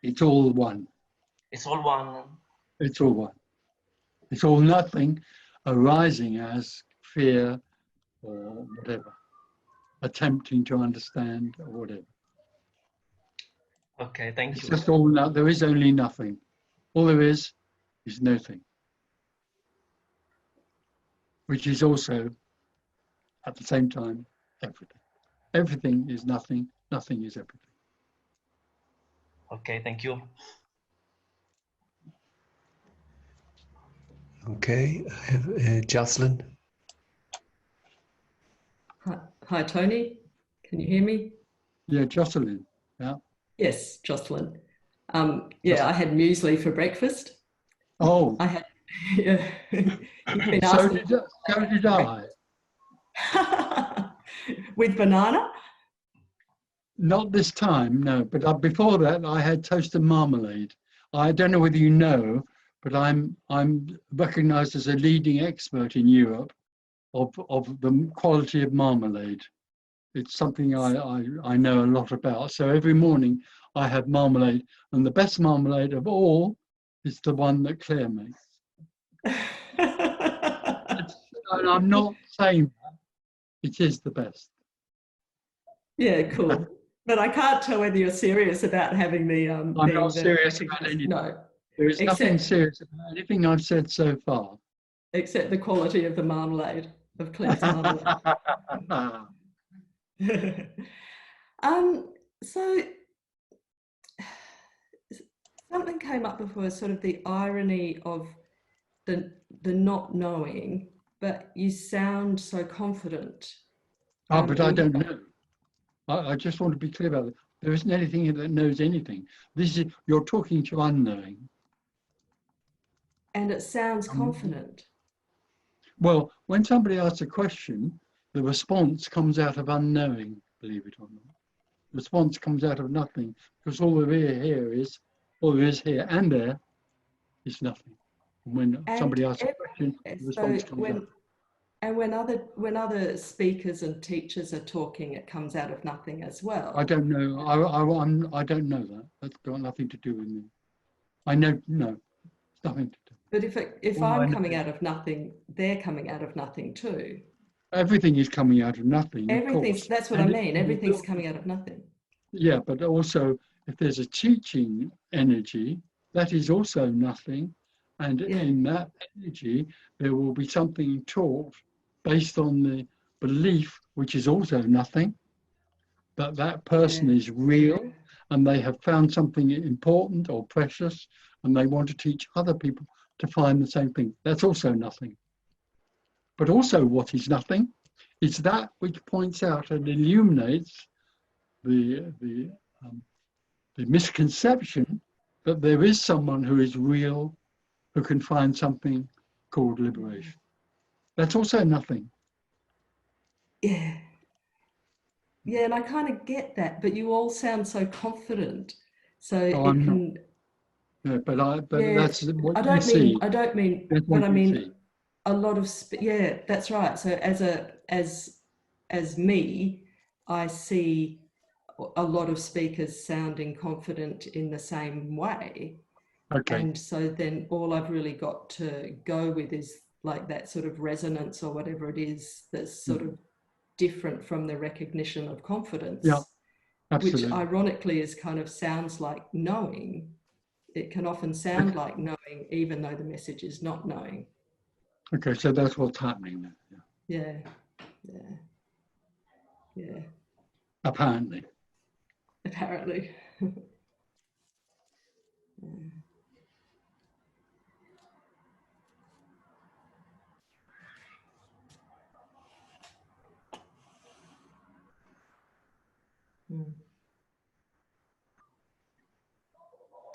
It's all one. It's all one. It's all one. It's all nothing arising as fear or whatever, attempting to understand or whatever. Okay, thank It's you. just all, there is only nothing. All there is nothing. Which is also, at the same time, everything. Everything is nothing, nothing is everything. Okay, thank you. Okay, I have Jocelyn. Hi, Tony. Can you hear me? Yeah, Jocelyn. Yeah. Yes, Jocelyn. Yeah, I had muesli for breakfast. Oh. I had. Yeah. You've been So asking. did I. With banana? Not this time, no. But before that, I had toast and marmalade. I don't know whether you know, but I'm recognised as a leading expert in Europe of the quality of marmalade. It's something I know a lot about. So every morning I have marmalade, and the best marmalade of all is the one that Claire makes. And I'm not saying that. It is the best. Yeah, cool. But I can't tell whether you're serious about having the. I'm not serious about anything. No. There is nothing serious about anything I've said so far. Except the quality of the marmalade, of Claire's marmalade. So something came up before, sort of the irony of the not knowing, but you sound so confident. But I don't know. I just want to be clear about it. There isn't anything that knows anything. You're talking to unknowing. And it sounds confident. Well, when somebody asks a question, the response comes out of unknowing, believe it or not. The response comes out of nothing, because all there is here and there is nothing. And when somebody asks a question, the response comes out. And when other speakers and teachers are talking, it comes out of nothing as well. I don't know. I don't know that. That's got nothing to do with me. I know, no, it's nothing to do. But if I'm coming out of nothing, they're coming out of nothing too. Everything is coming out of nothing. Everything's. That's what I mean. Everything's coming out of nothing. Yeah, but also if there's a teaching energy, that is also nothing. And in that energy, there will be something taught based on the belief, which is also nothing, that that person is real and they have found something important or precious and they want to teach other people to find the same thing. That's also nothing. But also what is nothing is that which points out and illuminates the misconception that there is someone who is real, who can find something called liberation. That's also nothing. Yeah. Yeah, and I kind of get that, but you all sound so confident. So I'm not. Yeah, but that's what you see. I don't mean, but I mean a lot of, yeah, that's right. So as me, I see a lot of speakers sounding confident in the same way. Okay. And so then all I've really got to go with is like that sort of resonance or whatever it is that's sort of different from the recognition of confidence. Yeah, absolutely. Which ironically is kind of sounds like knowing. It can often sound like knowing, even though the message is not knowing. Okay, so that's what's happening then. Yeah, yeah, yeah. Apparently. Apparently. Yeah.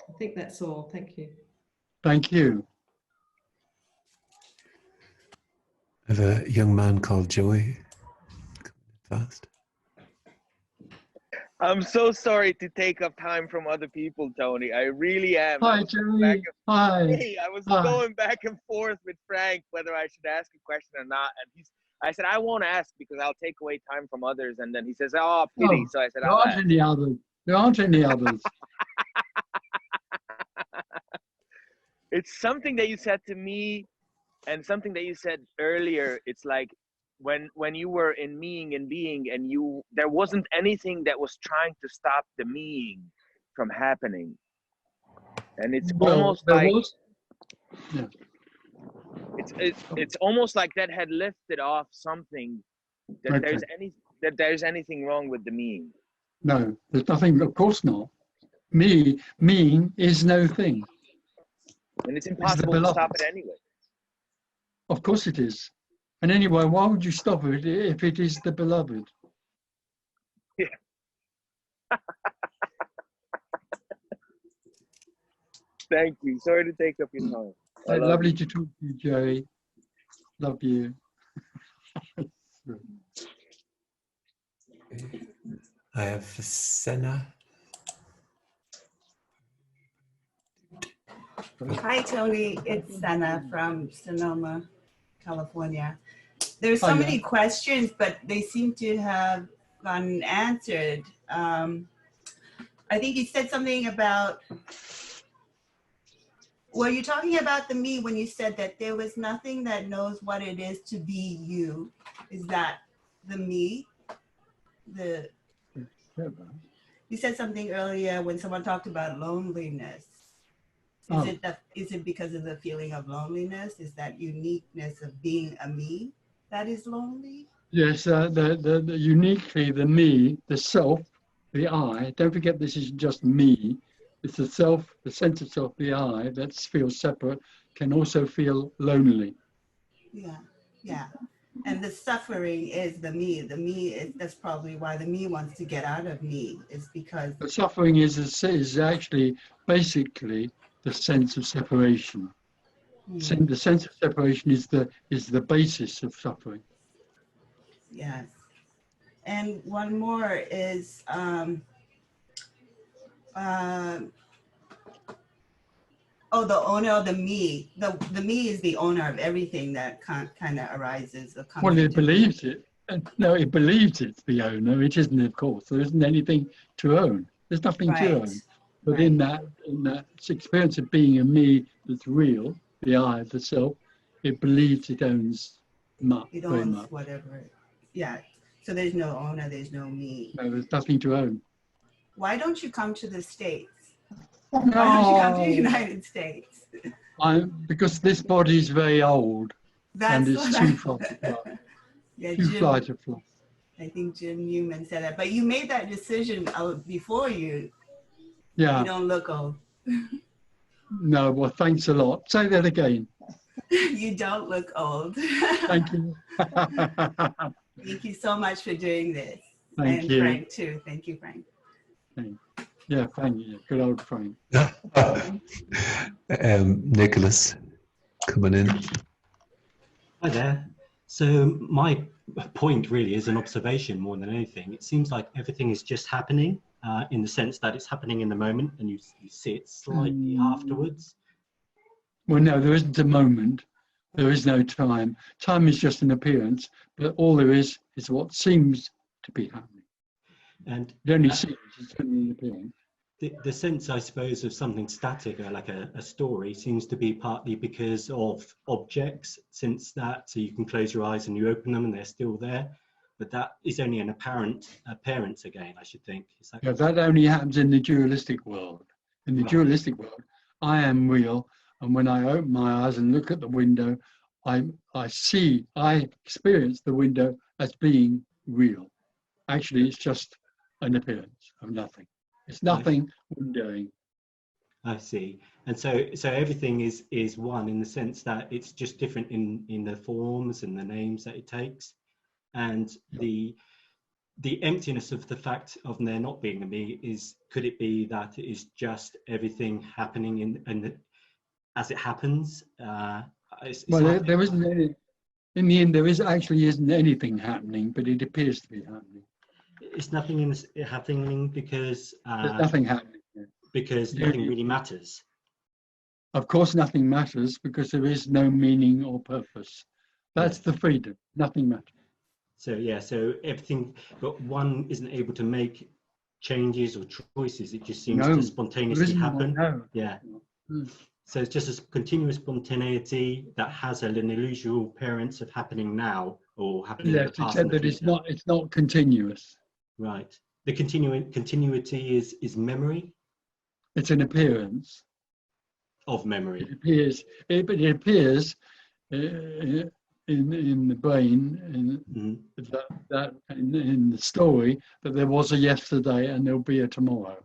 I think that's all. Thank you. Thank you. I have a young man called Joey. Fast. I'm so sorry to take up time from other people, Tony. I really am. Hi, Jerry. Hi. Hey, I was Hi. going back and forth with Frank whether I should ask a question or not, and I said I won't ask because I'll take away time from others. And then he says, "Oh, pity." Oh, So I said, there "I'll aren't ask." any others. There aren't any others. It's something that you said to me, and something that you said earlier. It's like when you were in meing and being, and there wasn't anything that was trying to stop the meing from happening, and it's Well, almost there like was. Yeah. it's almost like that had lifted off something that Okay. there's anything wrong with the meing. No, there's nothing. Of course not. Meing is no thing. And it's It's the impossible to stop beloved. it anyway. Of course it is. And anyway, why would you stop it if it is the beloved? Yeah. Thank you. Sorry to take up your time. I love Lovely you. to talk to you, Jerry. Love you. I have Senna. Hi, Tony. It's Senna from Sonoma, California. There's so Hiya. many questions, but they seem to have gotten answered. I think you said something about, were you talking about the me when you said that there was nothing that knows what it is to be you? Is that the me? You said something earlier when someone talked about loneliness. Is it because of the feeling of loneliness? Is that uniqueness of being a me that is lonely? Yes, the uniquely the me, the self, the I. Don't forget this isn't just me. It's the self, the sense of self, the I that feels separate, can also feel lonely. Yeah, yeah. And the suffering is the me. The me is, that's probably why the me wants to get out of me, is because The suffering is actually basically the sense of separation. The sense of separation is the basis of suffering. yes. And one more is the owner of the me. The me is the owner of everything that kind of arises or comes Well, it into believes it. No, it believes it's the owner. It isn't, of course. There isn't anything to own. There's nothing to Right, own. But in that experience of being a me that's real, the I, the self, it believes it owns It very owns much. whatever. Yeah. So there's no owner, there's no me. No, there's nothing to own. Why don't you come to the States? Why don't you come to the No. United States? Because this body is very old and That's it's what too far to fly. Yeah, Too far to fly. I think Jim Newman said that. But you made that decision before you. Yeah. You don't look old. No, well, thanks a lot. Say that again. You don't look old. Thank you. Thank you so much for doing this. Thank and you. Frank too. Thank you, Frank. Yeah, thank you. Good old Frank. Nicholas coming in. Hi there. So my point really is an observation more than anything. It seems like everything is just happening in the sense that it's happening in the moment and you see it slightly afterwards. Well, no, there isn't a moment. There is no time. Time is just an appearance, but all there is what seems to be happening. And it only seems, it's only an appearance. The sense, I suppose, of something static or like a story seems to be partly because of objects, since that, so you can close your eyes and you open them and they're still there. But that is only an appearance again, I should think. Is that that only happens in the dualistic world. In the dualistic world, I am real, and when I open my eyes and look at the window, I experience the window as being real. Actually, it's just an appearance of nothing. It's nothing windowing. I see. And so everything is one in the sense that it's just different in the forms and the names that it takes. And the emptiness of the fact of there not being a me could it be that it is just everything happening as it happens? Well, there isn't any. In the end, there actually isn't anything happening, but it appears to be happening. It's nothing in this happening because There's nothing happening. because nothing really matters. Of course, nothing matters because there is no meaning or purpose. That's the freedom. Nothing matters. So yeah, so everything, but one isn't able to make changes or choices. It just seems No, to spontaneously there isn't happen. one, no. Yeah. Mm. So it's just a continuous spontaneity that has an illusory appearance of happening now or happening in Yes, the past except and the that future. it's not continuous. Right. The continuity is memory It's an appearance. of memory. It appears, but it appears in the brain that in the story that there was a yesterday and there'll be a tomorrow.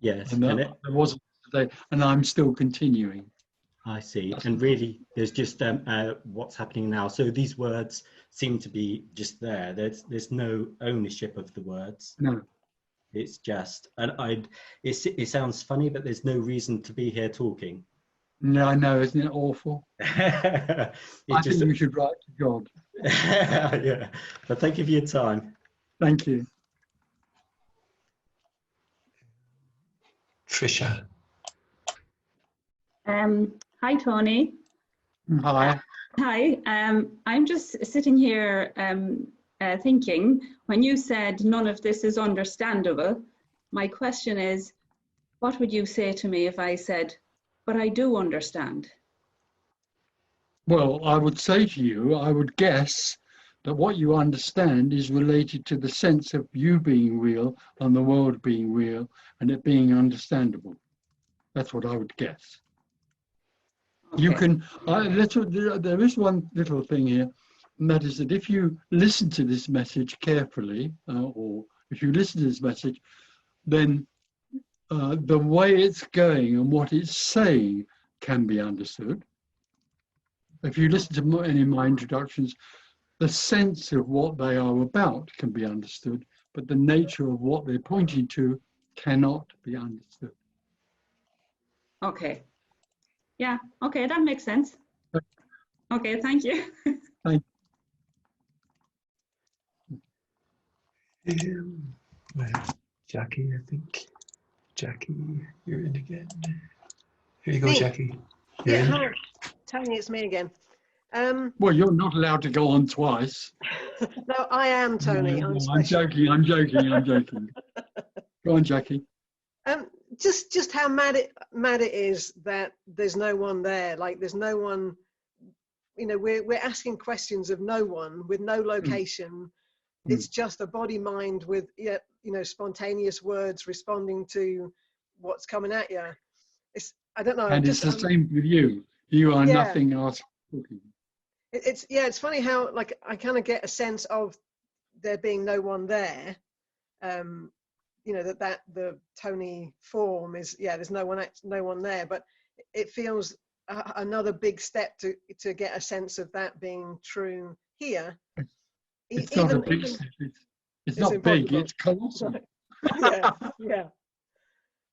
Yes, And and there was a yesterday, and I'm still continuing. I see. And really, there's just what's happening now. So these words seem to be just there. There's no ownership of the words. No. It's just, and it sounds funny, but there's no reason to be here talking. No, I know, isn't it awful? I think we should write to God. Yeah, but thank you for your time. Thank you. Trisha. Hi, Tony. Hi. Hi. I'm just sitting here thinking, when you said none of this is understandable, my question is, what would you say to me if I said, but I do understand? Well, I would say to you, I would guess that what you understand is related to the sense of you being real and the world being real and it being understandable. That's what I would guess. Okay. You can, there is one little thing here, and that is that if you listen to this message carefully, or if you listen to this message, then the way it's going and what it's saying can be understood. If you listen to any of my introductions, the sense of what they are about can be understood, but the nature of what they're pointing to cannot be understood. Okay. Yeah, okay, that makes sense. Okay, thank you. Thank you. Jackie, I think. Jackie, you're in again. Here you go, Me? Jackie. You're Yeah, in. hi. Tony, it's me again. Well, you're not allowed to go on twice. No, I am, Tony. No, I'm I'm special. joking. Go on, Jackie. Just how mad it is that there's no one there. Like there's no one. You know, we're asking questions of no one with no location. It's just a body mind with spontaneous words responding to what's coming at you. I don't know. And it's the same with you. You are nothing else talking. It's funny how like I kind of get a sense of there being no one there. That the Tony form is there's no one there, but it feels another big step to get a sense of that being true here. It's not a big step. It's not big. It's colossal.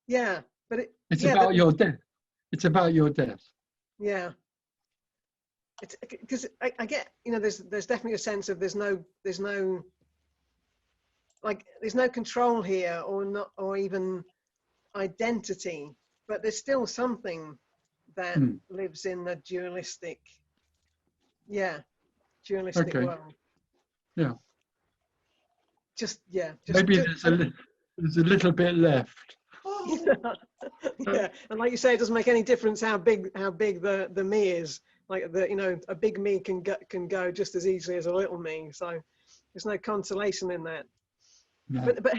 Yeah. But it's about your death. It's about your death. Yeah. It's because I get there's definitely a sense of there's no control here or even identity, but there's still something that lives in the dualistic world. Yeah. Maybe there's a little bit left. Yeah, and like you say, it doesn't make any difference how big the me is. Like a big me can go just as easily as a little me. So there's no consolation in that. No. But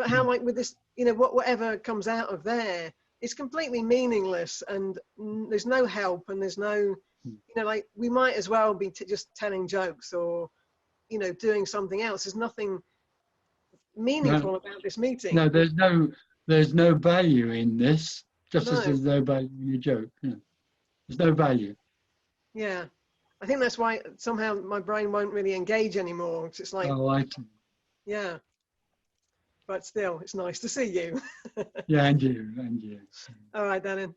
how like with this, whatever comes out of there, it's completely meaningless, and there's no help, and there's no, like we might as well be just telling jokes or, doing something else. There's nothing meaningful about this meeting. No, there's no value in this, just as there's no value in your joke. There's no value. Yeah, I think that's why somehow my brain won't really engage anymore. It's like, yeah. But still, it's nice to see you. Yeah, and you. All right, Dannon.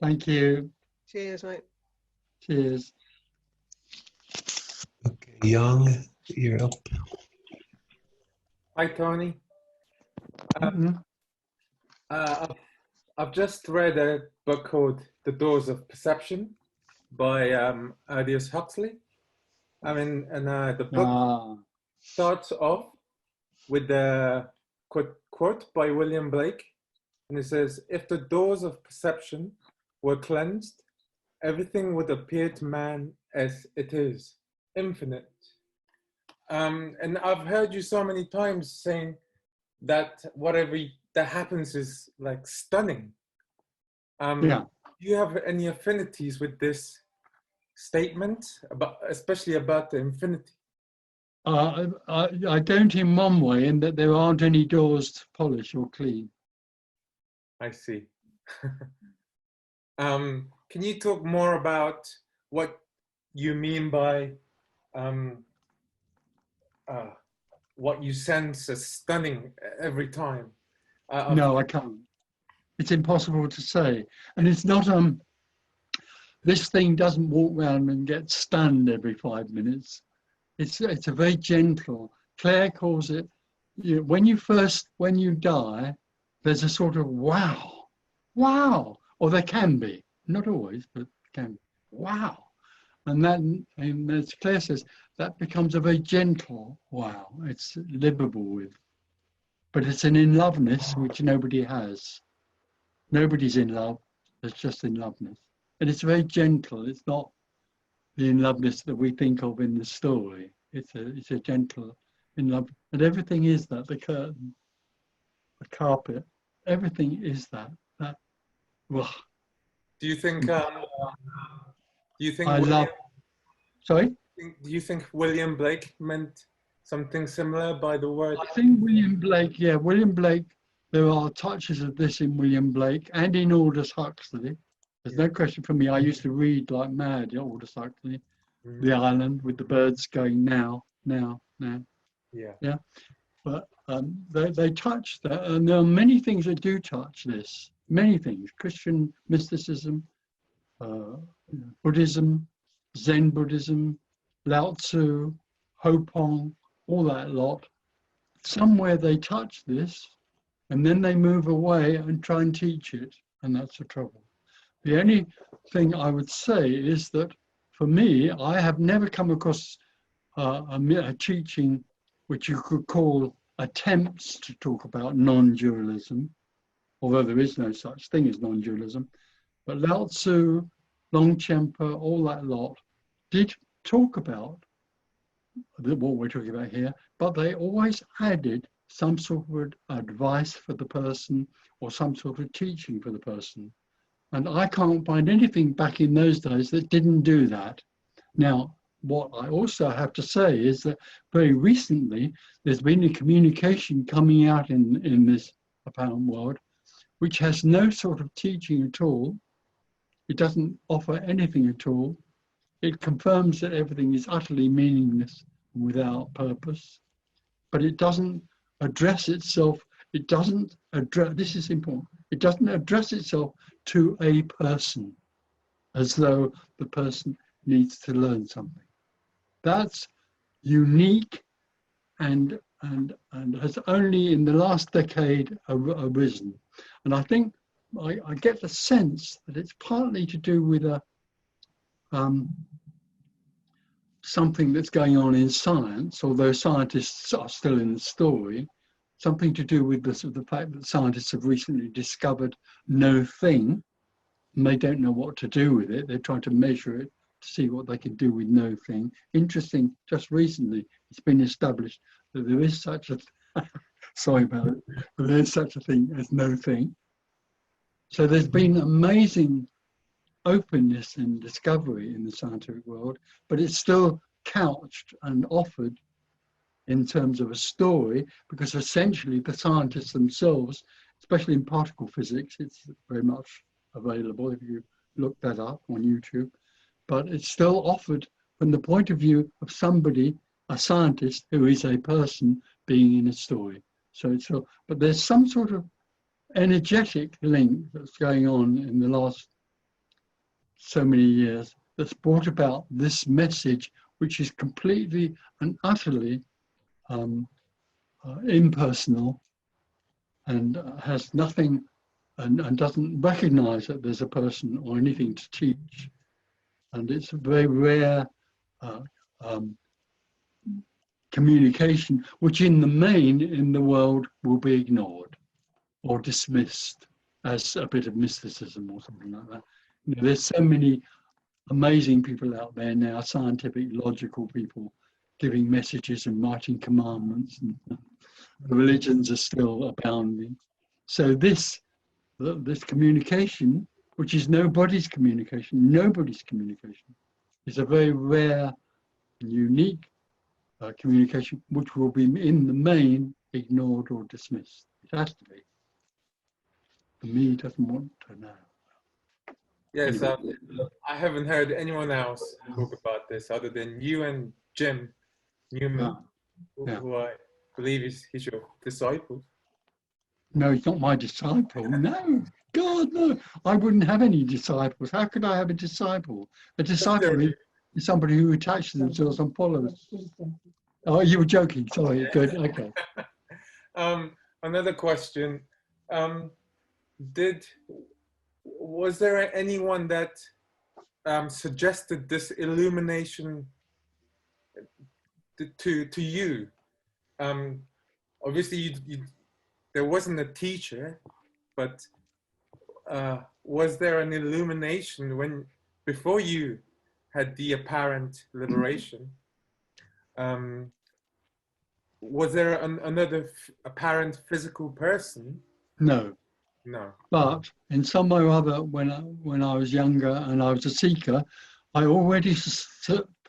Thank you. Cheers, mate. Cheers. Okay, Young, you're up. Hi, Tony. I've just read a book called The Doors of Perception by Aldous Huxley. I mean, and the book starts off with the quote by William Blake, and it says, "If the doors of perception were cleansed, everything would appear to man as it is, infinite." And I've heard you so many times saying that whatever that happens is like stunning. Yeah. Do you have any affinities with this statement, especially about the infinity? I don't in one way, in that there aren't any doors to polish or clean. I see. Can you talk more about what you mean by what you sense as stunning every time? No, I can't. It's impossible to say. And it's not, this thing doesn't walk around and get stunned every 5 minutes. It's a very gentle. Claire calls it, when you die, there's a sort of wow, or there can be, not always, but can be, wow. And as Claire says, that becomes a very gentle wow. It's livable with. But it's an in-loveness which nobody has. Nobody's in love, there's just in-loveness. And it's very gentle. It's not the in-loveness that we think of in the story. It's a gentle in-love. And everything is that, the curtain, the carpet, everything is that. Wow. Do you think Sorry? Do you think William Blake meant something similar by the word? I think William Blake, there are touches of this in William Blake and in Aldous Huxley. There's no question for me. I used to read like mad Aldous Huxley, The Island, with the birds going now. Yeah. But they touch that, and there are many things that do touch this. Many things: Christian mysticism, Buddhism, Zen Buddhism, Lao Tzu, Hopong, all that lot. Somewhere they touch this, and then they move away and try and teach it, and that's the trouble. The only thing I would say is that for me, I have never come across a teaching which you could call attempts to talk about non-dualism, although there is no such thing as non-dualism. But Lao Tzu, Longchenpa, all that lot did talk about what we're talking about here, but they always added some sort of advice for the person or some sort of teaching for the person. And I can't find anything back in those days that didn't do that. Now, what I also have to say is that very recently, there's been a communication coming out in this apparent world, which has no sort of teaching at all. It doesn't offer anything at all. It confirms that everything is utterly meaningless and without purpose, but it doesn't address itself. It doesn't address, this is important, it doesn't address itself to a person as though the person needs to learn something. That's unique and has only in the last decade arisen. And I think I get the sense that it's partly to do with something that's going on in science, although scientists are still in the story, something to do with the fact that scientists have recently discovered no thing, and they don't know what to do with it. They're trying to measure it to see what they can do with no thing. Interesting, just recently, it's been established that there is such a, sorry about it, but there's such a thing as no thing. So there's been amazing openness and discovery in the scientific world, but it's still couched and offered in terms of a story, because essentially the scientists themselves, especially in particle physics, it's very much available if you look that up on YouTube, but it's still offered from the point of view of somebody, a scientist who is a person being in a story. So it's, but there's some sort of energetic link that's going on in the last so many years that's brought about this message, which is completely and utterly impersonal and has nothing and doesn't recognize that there's a person or anything to teach. And it's a very rare communication, which in the main in the world will be ignored or dismissed as a bit of mysticism or something like that. You know, there's so many amazing people out there now, scientific, logical people, giving messages and writing commandments, and the religions are still abounding. So this communication, which is nobody's communication, is a very rare and unique communication, which will be in the main ignored or dismissed. It has to be. The me doesn't want to know. Yes, I haven't heard anyone else talk about this other than you and Jim Newman, who I believe is your disciple. No, he's not my disciple. No, God, no. I wouldn't have any disciples. How could I have a disciple? A disciple is somebody who attaches themselves and follows. Oh, you were joking. Sorry. Good. Okay. Another question. Was there anyone that suggested this illumination to you? Obviously, there wasn't a teacher, but was there an illumination before you had the apparent liberation? Was there another apparent physical person? No. No. But in some way or other, when I was younger and I was a seeker, I already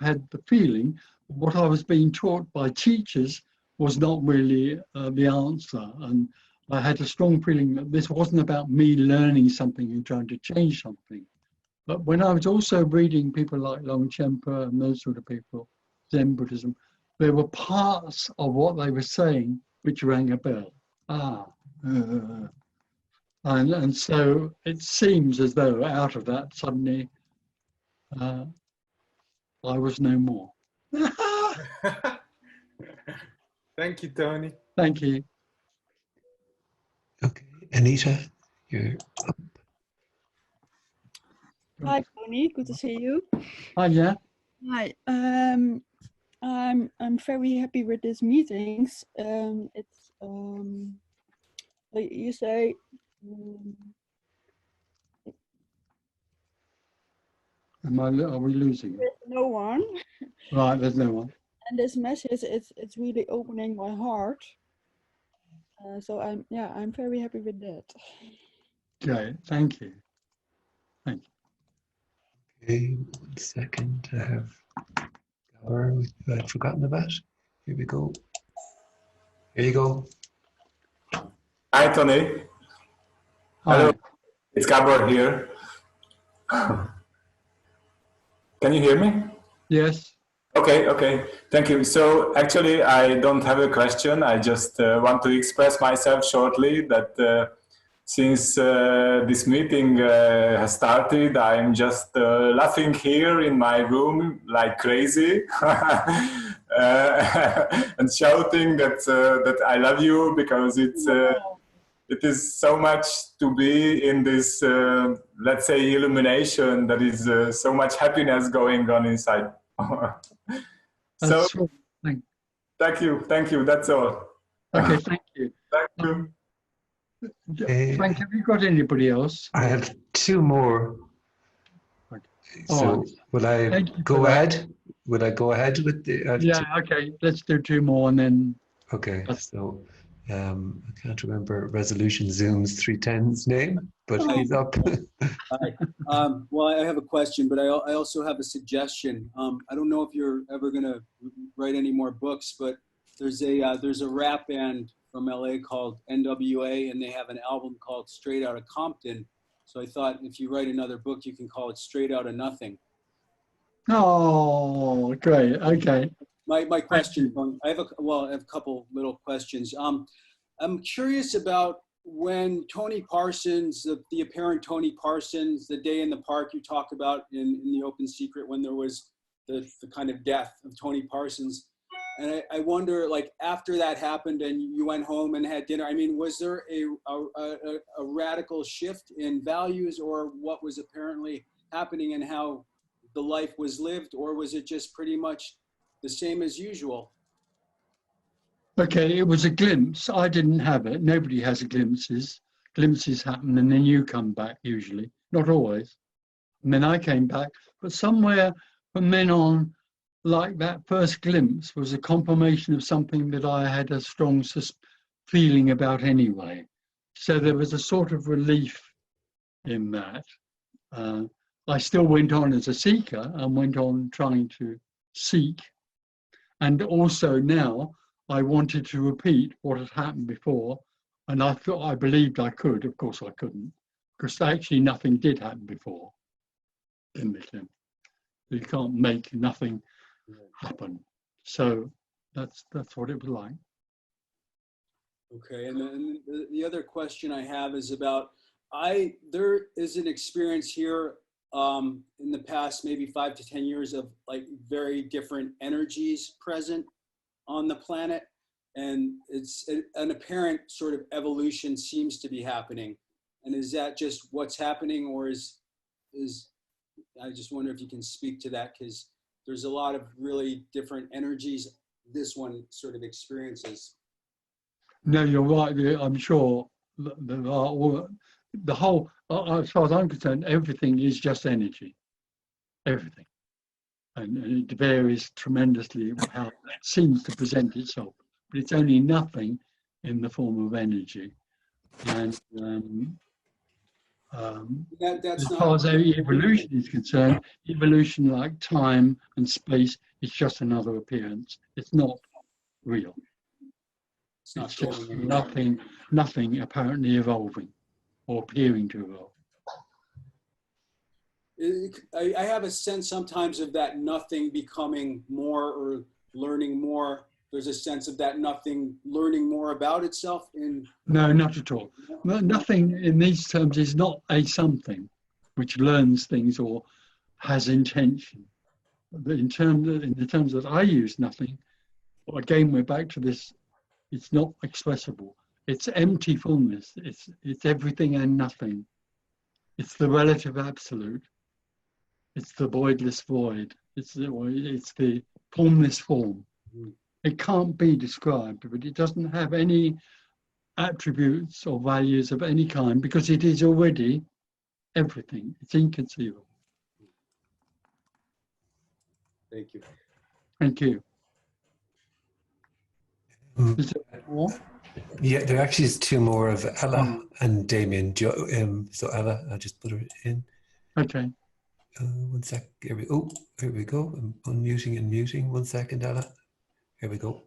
had the feeling what I was being taught by teachers was not really the answer. And I had a strong feeling that this wasn't about me learning something and trying to change something. But when I was also reading people like Longchenpa and those sort of people, Zen Buddhism, there were parts of what they were saying which rang a bell. And so it seems as though out of that suddenly I was no more. Thank you, Tony. Thank you. Okay, Anita, you're up. Hi, Tony. Good to see you. Hi, yeah. Hi. I'm very happy with these meetings. It's like you say. Are we losing? There's no one. Right, there's no one. And this message, it's really opening my heart. So I'm very happy with that. Okay, thank you. Thank you. Okay, 1 second. I have Gabor I'd forgotten about. Here we go. Here you go. Hi, Tony. Hello. It's Gabor here. Can you hear me? Yes. Okay. Thank you. So actually, I don't have a question. I just want to express myself shortly that since this meeting has started, I'm just laughing here in my room like crazy and shouting that I love you, because it is so much to be in this, let's say, illumination. That is so much happiness going on inside. So, thank you. That's all. Okay, thank you. Thank you. Frank, have you got anybody else? I have 2 more. Okay. So will I go ahead? Would I go ahead with the? Yeah. Okay. Let's do 2 more and then. Okay. So I can't remember Resolution Zoom's 310's name, but he's up. Hi. Well, I have a question, but I also have a suggestion. I don't know if you're ever going to write any more books, but there's a rap band from LA called NWA, and they have an album called Straight Outta Compton. So I thought if you write another book, you can call it Straight Outta Nothing. Oh, great. Okay. My question, I have a couple little questions. I'm curious about when Tony Parsons, the apparent Tony Parsons, the day in the park you talk about in the Open Secret, when there was the kind of death of Tony Parsons, And I wonder, like, after that happened and you went home and had dinner, I mean, was there a radical shift in values, or what was apparently happening and how the life was lived, or was it just pretty much the same as usual? Okay, it was a glimpse. I didn't have it. Nobody has glimpses. Glimpses happen and then you come back usually, not always. And then I came back, but somewhere from then on, like that first glimpse was a confirmation of something that I had a strong feeling about anyway. So there was a sort of relief in that. I still went on as a seeker and went on trying to seek. And also now I wanted to repeat what had happened before. And I believed I could. Of course I couldn't, because actually nothing did happen before in the glimpse. You can't make nothing happen. So that's what it was like. Okay, and then the other question I have is about, there is an experience here in the past maybe 5 to 10 years of like very different energies present on the planet, and it's an apparent sort of evolution seems to be happening. And is that just what's happening, or is I just wonder if you can speak to that, because there's a lot of really different energies this one sort of experiences. No, you're right. I'm sure there are the whole, as far as I'm concerned, everything is just energy. Everything. And it varies tremendously how it seems to present itself. But it's only nothing in the form of energy. And as far as evolution is concerned, evolution, like time and space, is just another appearance. It's not real. It's just nothing apparently evolving or appearing to evolve. I have a sense sometimes of that nothing becoming more or learning more. There's a sense of that nothing learning more about itself. No, not at all. Nothing in these terms is not a something which learns things or has intention. In the terms that I use nothing, again, we're back to this, it's not expressible. It's empty fullness. It's everything and nothing. It's the relative absolute. It's the voidless void. It's the formless form. It can't be described, but it doesn't have any attributes or values of any kind because it is already everything. It's inconceivable. Thank you. Thank you. Is there more? Yeah, there actually is two more of Ella and Damien. So Ella, I'll just put her in. Okay. 1 sec. Here we go. I'm unmuting and muting. 1 second, Ella. Here we go.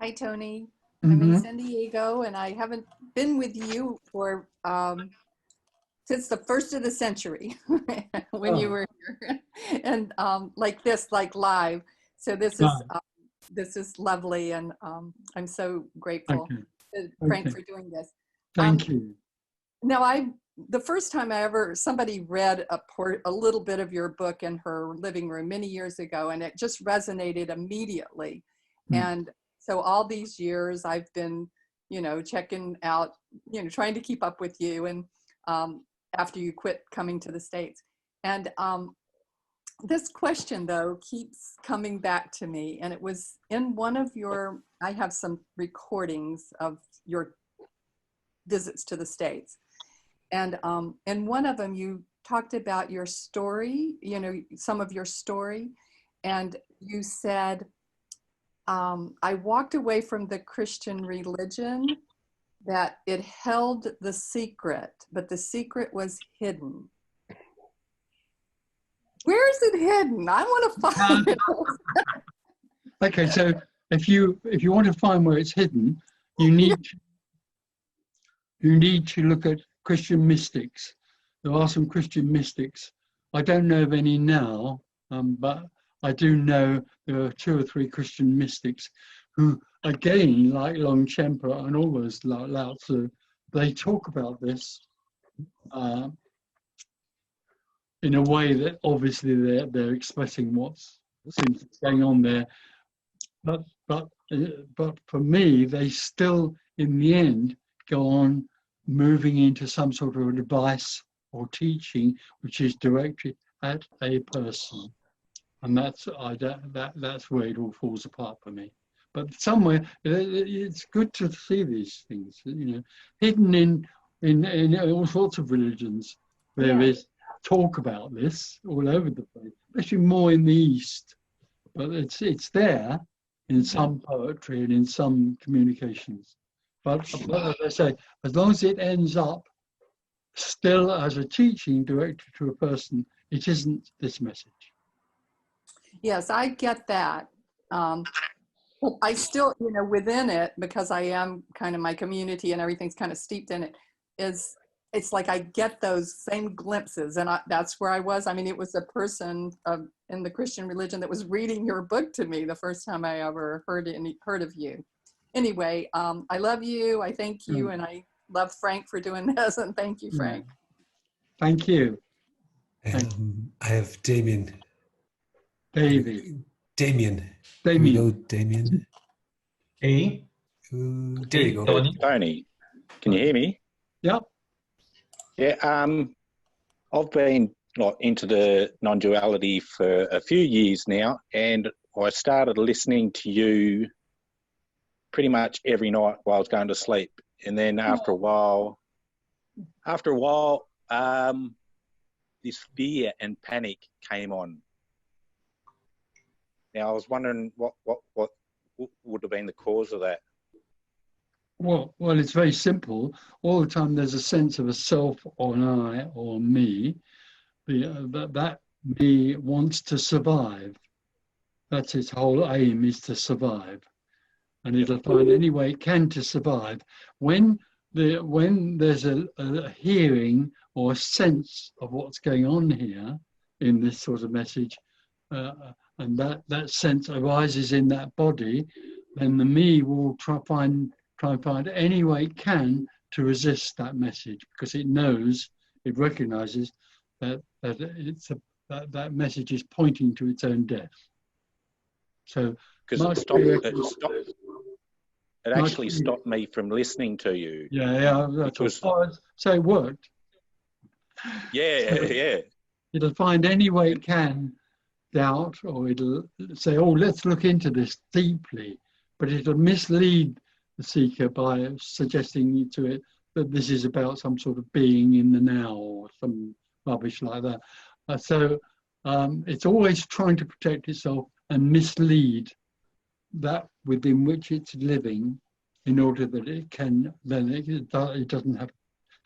Hi, Tony. I'm in San Diego, and I haven't been with you for since the first of the century when you were here, and like this, like live. So this is lovely, and I'm so grateful to Frank for doing this. Thank you. Now, the first time somebody read a little bit of your book in her living room many years ago, and it just resonated immediately. And so all these years I've been, checking out, trying to keep up with you, and after you quit coming to the States. And this question, though, keeps coming back to me. And it was in one of I have some recordings of your visits to the States. And in one of them, you talked about your story, some of your story. And you said, I walked away from the Christian religion, that it held the secret, but the secret was hidden. Where is it hidden? I want to find it. Okay, so if you want to find where it's hidden, you need to look at Christian mystics. There are some Christian mystics. I don't know of any now, but I do know there are 2 or 3 Christian mystics who, again, like Longchenpa and all those, like Lao Tzu, they talk about this in a way that obviously they're expressing what seems going on there but for me, they still, in the end, go on moving into some sort of advice or teaching which is directed at a person, and that's where it all falls apart for me. But somewhere it's good to see these things, hidden in all sorts of religions. There is talk about this all over the place, especially more in the East. But it's there in some poetry and in some communications. But as I say, as long as it ends up still as a teaching directed to a person, it isn't this message. Yes, I get that. I still, within it, because I am kind of my community and everything's kind of steeped in it, it's like I get those same glimpses, and that's where I was. I mean, it was a person in the Christian religion that was reading your book to me the first time I ever heard of you. Anyway, I love you. I thank you, and I love Frank for doing this, and thank you, Frank. Thank you. I have Damien. Damien. Here we go, Damien. Hey. There you go. Tony, can you hear me? Yep. Yeah. I've been into the non-duality for a few years now, and I started listening to you pretty much every night while I was going to sleep. And then after a while, this fear and panic came on. Now I was wondering what would have been the cause of that. Well, it's very simple. All the time there's a sense of a self or an I or me. That me wants to survive. That's its whole aim, is to survive. And it'll find any way it can to survive. When there's a hearing or a sense of what's going on here in this sort of message, and that sense arises in that body, then the me will try and find any way it can to resist that message, because it knows, it recognizes that that message is pointing to its own death. So because it actually stopped me from listening to you. Yeah, so it worked. Yeah. It'll find any way it can doubt, or it'll say, oh, let's look into this deeply, but it'll mislead the seeker by suggesting to it that this is about some sort of being in the now or some rubbish like that. So it's always trying to protect itself and mislead that within which it's living, in order that it can, then it doesn't have,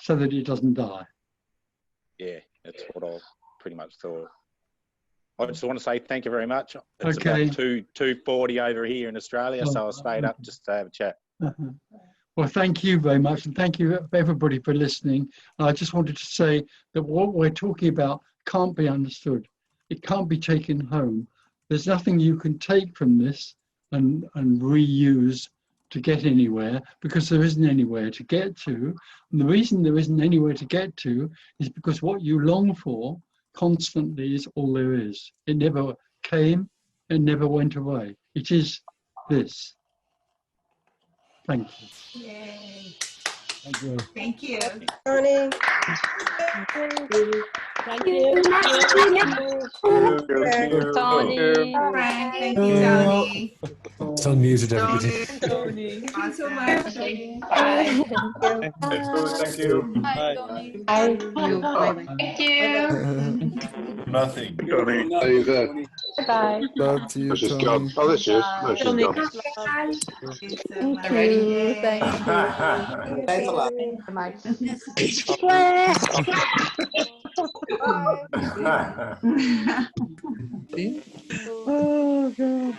so that it doesn't die. Yeah, that's what I pretty much thought. I just want to say thank you very much. It's Okay. about 2:40 over here in Australia, so I stayed up just to have a chat. Well, thank you very much, and thank you everybody for listening. I just wanted to say that what we're talking about can't be understood. It can't be taken home. There's nothing you can take from this and reuse to get anywhere, because there isn't anywhere to get to. And the reason there isn't anywhere to get to is because what you long for constantly is all there is. It never came, it never went away. It is this. Thank you. Yay. Thank you. Thank you. Tony. Thank you. Tony. Thank you, Tony. It's unmuted, everybody. Tony. Thank you so much. Bye. Thank you. Bye. Thank you. Nothing. Tony. There you go. Bye. Love to you, This is Tony. gone. Oh, this is. No, she's Tony. gone. Thank you. Thank you. Thanks a lot. Oh, God.